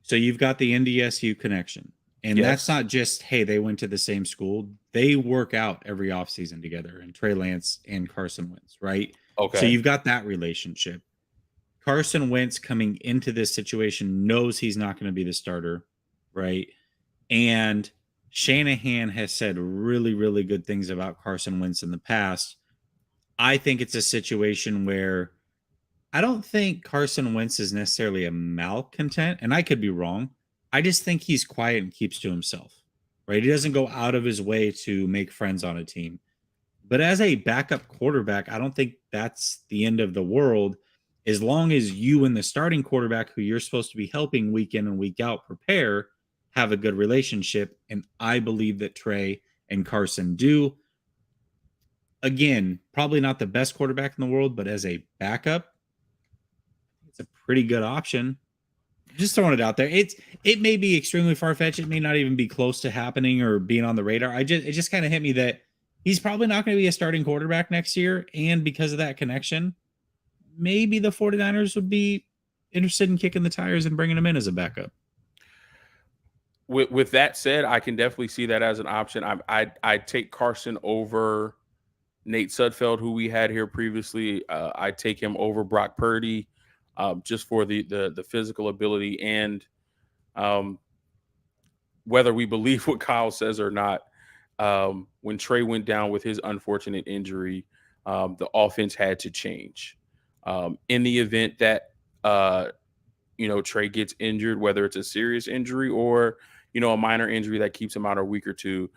So you've got the NDSU connection. And that's not just, hey, they went to the same school. They work out every offseason together, and Trey Lance and Carson Wentz, right? Okay. So you've got that relationship. Carson Wentz coming into this situation knows he's not going to be the starter, right? And Shanahan has said really, really good things about Carson Wentz in the past. I think it's a situation where I don't think Carson Wentz is necessarily a malcontent, and I could be wrong. I just think he's quiet and keeps to himself, right? He doesn't go out of his way to make friends on a team. But as a backup quarterback, I don't think that's the end of the world, as long as you and the starting quarterback, who you're supposed to be helping week in and week out prepare, have a good relationship. And I believe that Trey and Carson do. Again, probably not the best quarterback in the world, but as a backup, it's a pretty good option. Just throwing it out there. It may be extremely far-fetched. It may not even be close to happening or being on the radar. It just kind of hit me that he's probably not going to be a starting quarterback next year. And because of that connection, maybe the 49ers would be interested in kicking the tires and bringing him in as a backup. With that said, I can definitely see that as an option. I'd take Carson over Nate Sudfeld, who we had here previously. I'd take him over Brock Purdy, just for the physical ability and whether we believe what Kyle says or not. When Trey went down with his unfortunate injury, the offense had to change. In the event that Trey gets injured, whether it's a serious injury or a minor injury that keeps him out a week or two,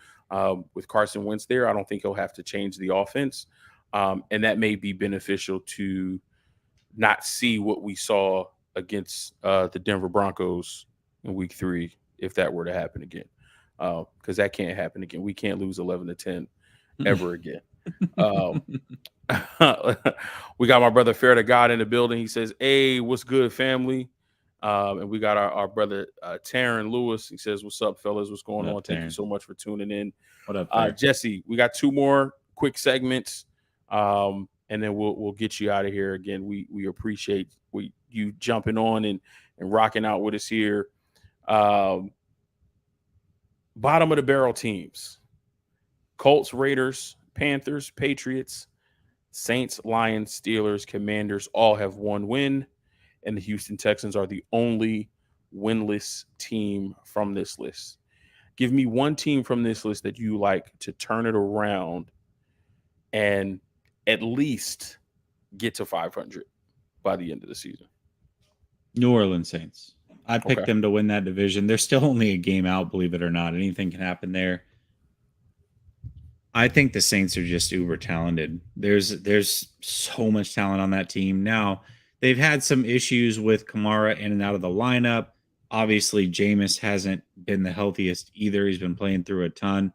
with Carson Wentz there, I don't think he'll have to change the offense, and that may be beneficial to not see what we saw against the Denver Broncos in Week 3 if that were to happen again, because that can't happen again. We can't lose 11-10 ever again. We got my brother Fair to God in the building. He says, "Hey, what's good, family?" And we got our brother Taryn Lewis. He says, "What's up, fellas? What's going on? Thank you so much for tuning in." What up, Jesse? We got 2 more quick segments, and then we'll get you out of here. Again, we appreciate you jumping on and rocking out with us here. Bottom of the barrel teams: Colts, Raiders, Panthers, Patriots, Saints, Lions, Steelers, Commanders all have 1 win, and the Houston Texans are the only winless team from this list. Give me one team from this list that you like to turn it around and at least get to 500 by the end of the season. New Orleans Saints. I picked them to win that division. They're still only a game out, believe it or not. Anything can happen there. I think the Saints are just uber talented. There's so much talent on that team. Now, they've had some issues with Kamara in and out of the lineup. Obviously, Jameis hasn't been the healthiest either. He's been playing through a ton.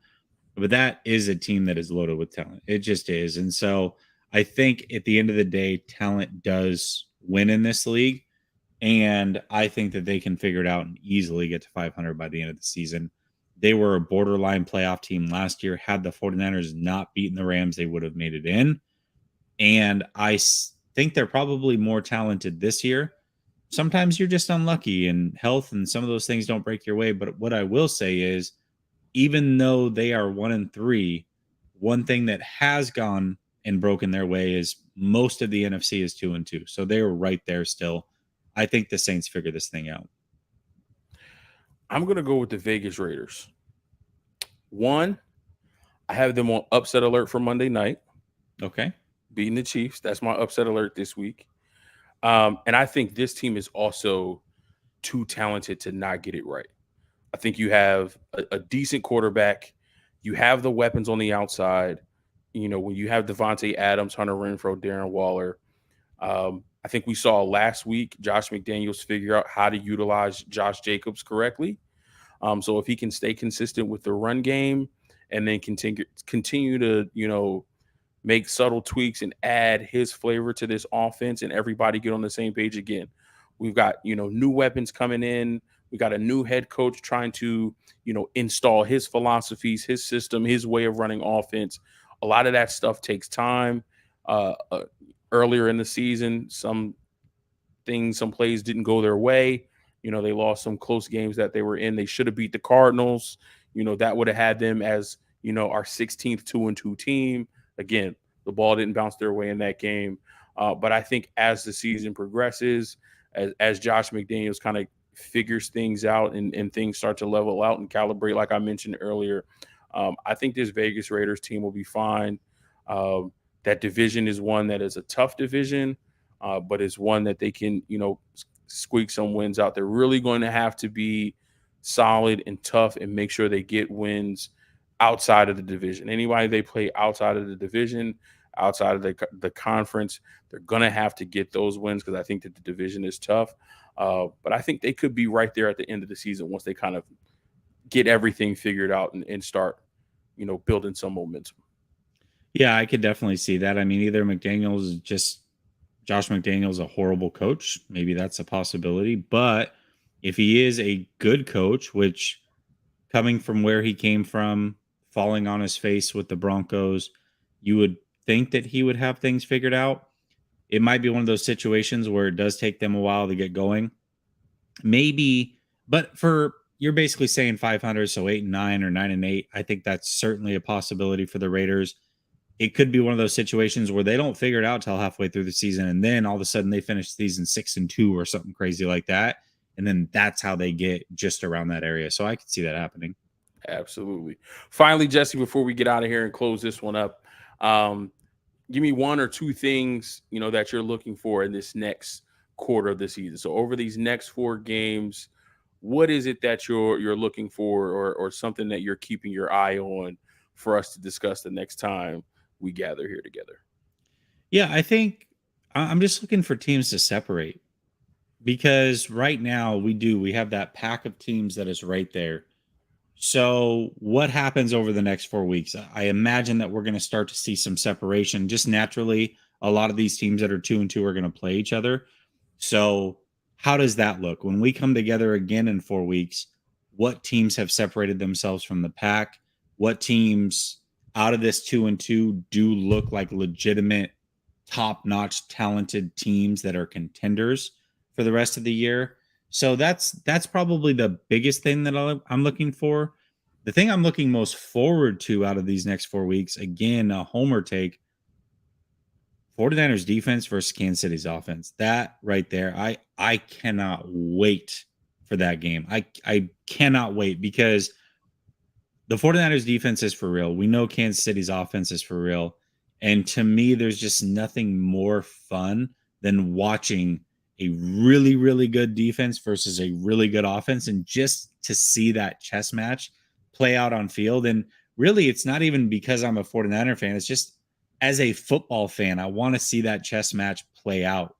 But that is a team that is loaded with talent. It just is. And so I think at the end of the day, talent does win in this league. And I think that they can figure it out and easily get to 500 by the end of the season. They were a borderline playoff team last year. Had the 49ers not beaten the Rams, they would have made it in. And I think they're probably more talented this year. Sometimes you're just unlucky and health and some of those things don't break your way. But what I will say is, even though they are 1-3, one thing that has gone and broken their way is most of the NFC is 2-2. So they were right there still. I think the Saints figure this thing out. I'm going to go with the Vegas Raiders. One, I have them on upset alert for Monday night. Okay. Beating the Chiefs. That's my upset alert this week. And I think this team is also too talented to not get it right. I think you have a decent quarterback. You have the weapons on the outside. When you have Devontae Adams, Hunter Renfrow, Darren Waller. I think we saw last week Josh McDaniels figure out how to utilize Josh Jacobs correctly. So if he can stay consistent with the run game and then continue to, make subtle tweaks and add his flavor to this offense and everybody get on the same page again. We've got, new weapons coming in. We got a new head coach trying to, install his philosophies, his system, his way of running offense. A lot of that stuff takes time. Earlier in the season, some plays didn't go their way. They lost some close games that they were in. They should have beat the Cardinals. That would have had them as, our 16th 2-2 team. Again, the ball didn't bounce their way in that game. But I think as the season progresses, as Josh McDaniels kind of figures things out and things start to level out and calibrate, like I mentioned earlier, I think this Vegas Raiders team will be fine. That division is one that is a tough division, but it's one that they can, squeak some wins out. They're really going to have to be solid and tough and make sure they get wins outside of the division. Anybody they play outside of the division, outside of the conference, they're going to have to get those wins because I think that the division is tough. But I think they could be right there at the end of the season once they kind of get everything figured out and start, building some momentum. Yeah, I could definitely see that. I mean, either Josh McDaniels a horrible coach. Maybe that's a possibility. But if he is a good coach, which coming from where he came from falling on his face with the Broncos, you would think that he would have things figured out. It might be one of those situations where it does take them a while to get going. Maybe, but for you're basically saying 500, so 8-9 or 9-8. I think that's certainly a possibility for the Raiders. It could be one of those situations where they don't figure it out till halfway through the season, and then all of a sudden they finish the season 6-2 or something crazy like that, and then that's how they get just around that area. So I could see that happening. Absolutely. Finally, Jesse, before we get out of here and close this one up, give me one or two things that you're looking for in this next quarter of the season. So over these next 4 games, what is it that you're looking for, or something that you're keeping your eye on for us to discuss the next time we gather here together? Yeah, I think I'm just looking for teams to separate, because right now we have that pack of teams that is right there. So what happens over the next 4 weeks? I imagine that we're going to start to see some separation. Just naturally, a lot of these teams that are 2-2 are going to play each other. So how does that look when we come together again in 4 weeks? What teams have separated themselves from the pack? What teams out of this 2-2 do look like legitimate, top-notch, talented teams that are contenders for the rest of the year? So that's probably the biggest thing that I'm looking for. The thing I'm looking most forward to out of these next 4 weeks, again, a homer take, 49ers defense versus Kansas City's offense. That right there, I cannot wait for that game. I cannot wait, because the 49ers defense is for real. We know Kansas City's offense is for real. And to me, there's just nothing more fun than watching a really, really good defense versus a really good offense, and just to see that chess match play out on field. And really, it's not even because I'm a 49er fan. It's just as a football fan, I want to see that chess match play out.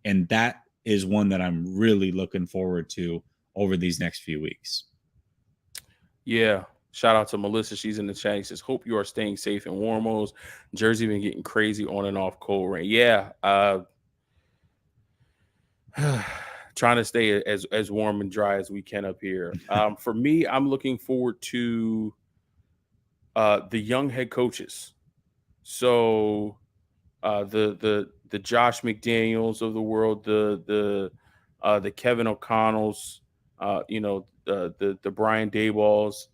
And that is one that I'm really looking forward to over these next few weeks. Yeah. Shout out to Melissa. She's in the chat. She says, hope you are staying safe and warm. O's Jersey been getting crazy on and off cold rain. Yeah. Trying to stay as warm and dry as we can up here. For me, I'm looking forward to the young head coaches. So the Josh McDaniels of the world, the Kevin O'Connells, the Brian Dayballs,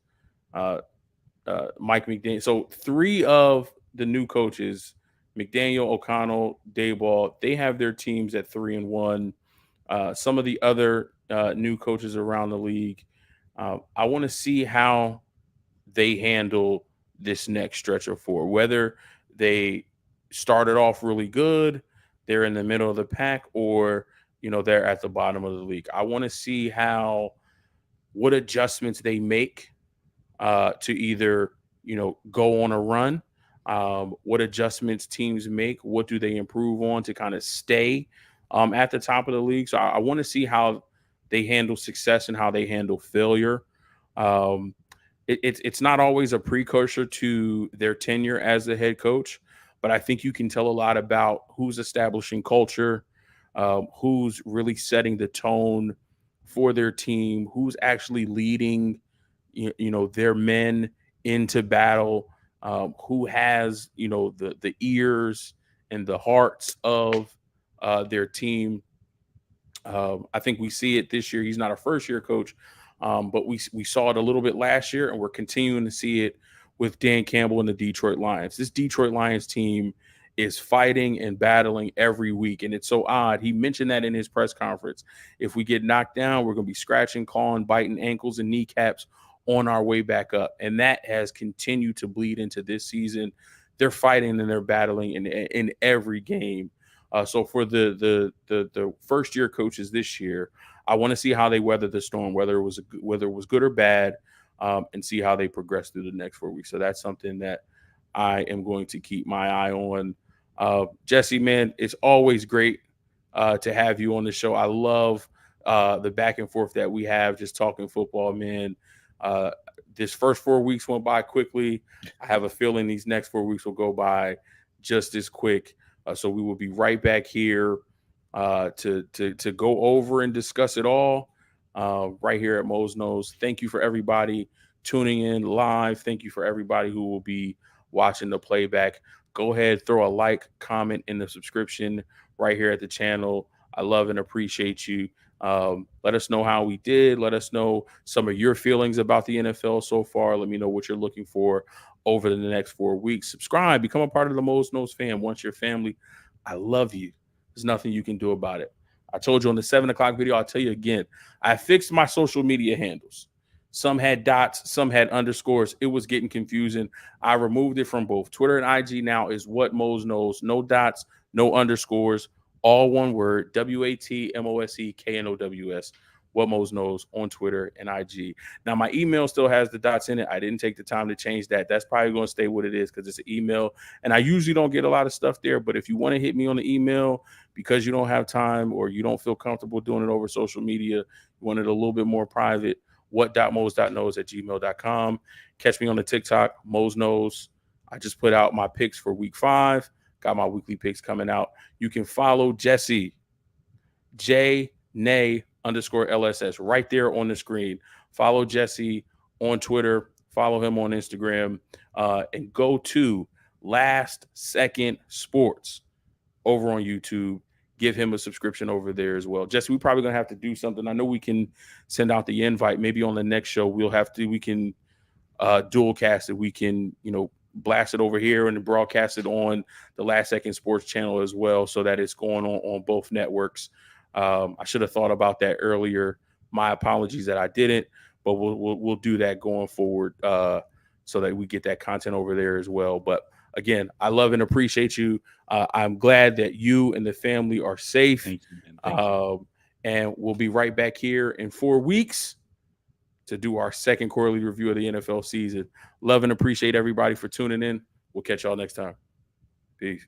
Mike McDaniel. So 3 of the new coaches, McDaniel, O'Connell, Dayball, they have their teams at 3-1. Some of the other new coaches around the league, I want to see how they handle this next stretch of 4, whether they started off really good, they're in the middle of the pack, or they're at the bottom of the league. I want to see what adjustments they make to either go on a run, what adjustments teams make, what do they improve on to kind of stay at the top of the league. So I want to see how they handle success and how they handle failure. It's not always a precursor to their tenure as the head coach, but I think you can tell a lot about who's establishing culture, who's really setting the tone for their team, who's actually leading their men into battle, who has the ears and the hearts of their team. I think we see it this year. He's not a first-year coach, but we saw it a little bit last year, and we're continuing to see it with Dan Campbell and the Detroit Lions. This Detroit Lions team is fighting and battling every week, and it's so odd. He mentioned that in his press conference. If we get knocked down, we're going to be scratching, clawing, biting ankles and kneecaps on our way back up, and that has continued to bleed into this season. They're fighting and they're battling in every game. So for the first year coaches this year, I want to see how they weather the storm, whether it was good or bad, and see how they progress through the next 4 weeks. So that's something that I am going to keep my eye on. Jesse, man, it's always great to have you on the show. I love the back and forth that we have just talking football, man. This first 4 weeks went by quickly. I have a feeling these next 4 weeks will go by just as quick. So we will be right back here to go over and discuss it all right here at Mose Knows. Thank you for everybody tuning in live. Thank you for everybody who will be watching the playback. Go ahead, throw a like, comment in the subscription right here at the channel. I love and appreciate you. Let us know how we did. Let us know some of your feelings about the NFL so far. Let me know what you're looking for over the next 4 weeks. Subscribe, become a part of the Mose Knows fam. Once your family, I love you. There's nothing you can do about it. I told you on the 7 o'clock video, I'll tell you again, I fixed my social media handles. Some had dots, some had underscores. It was getting confusing. I removed it from both. Twitter and IG now is What Mose Knows. No dots, no underscores, all one word, WATMOSEKNOWS. What Mose Knows on Twitter and IG. Now, my email still has the dots in it. I didn't take the time to change that. That's probably going to stay what it is because it's an email. And I usually don't get a lot of stuff there. But if you want to hit me on the email because you don't have time or you don't feel comfortable doing it over social media, you want it a little bit more private, what.mose.knows@gmail.com. Catch me on the TikTok, Mose Knows. I just put out my picks for week 5. Got my weekly picks coming out. You can follow Jessie, Nay_LSS, right there on the screen. Follow Jessie on Twitter. Follow him on Instagram. And go to Last Second Sports over on YouTube. Give him a subscription over there as well. Jesse, we're probably going to have to do something. I know we can send out the invite. Maybe on the next show, we can dual cast it. We can, blast it over here and broadcast it on the Last Second Sports channel as well so that it's going on both networks. I should have thought about that earlier. My apologies that I didn't, but we'll do that going forward so that we get that content over there as well. But again, I love and appreciate you. I'm glad that you and the family are safe. Thank you, man. Thank you. And we'll be right back here in 4 weeks to do our second quarterly review of the NFL season. Love and appreciate everybody for tuning in. We'll catch y'all next time. Peace.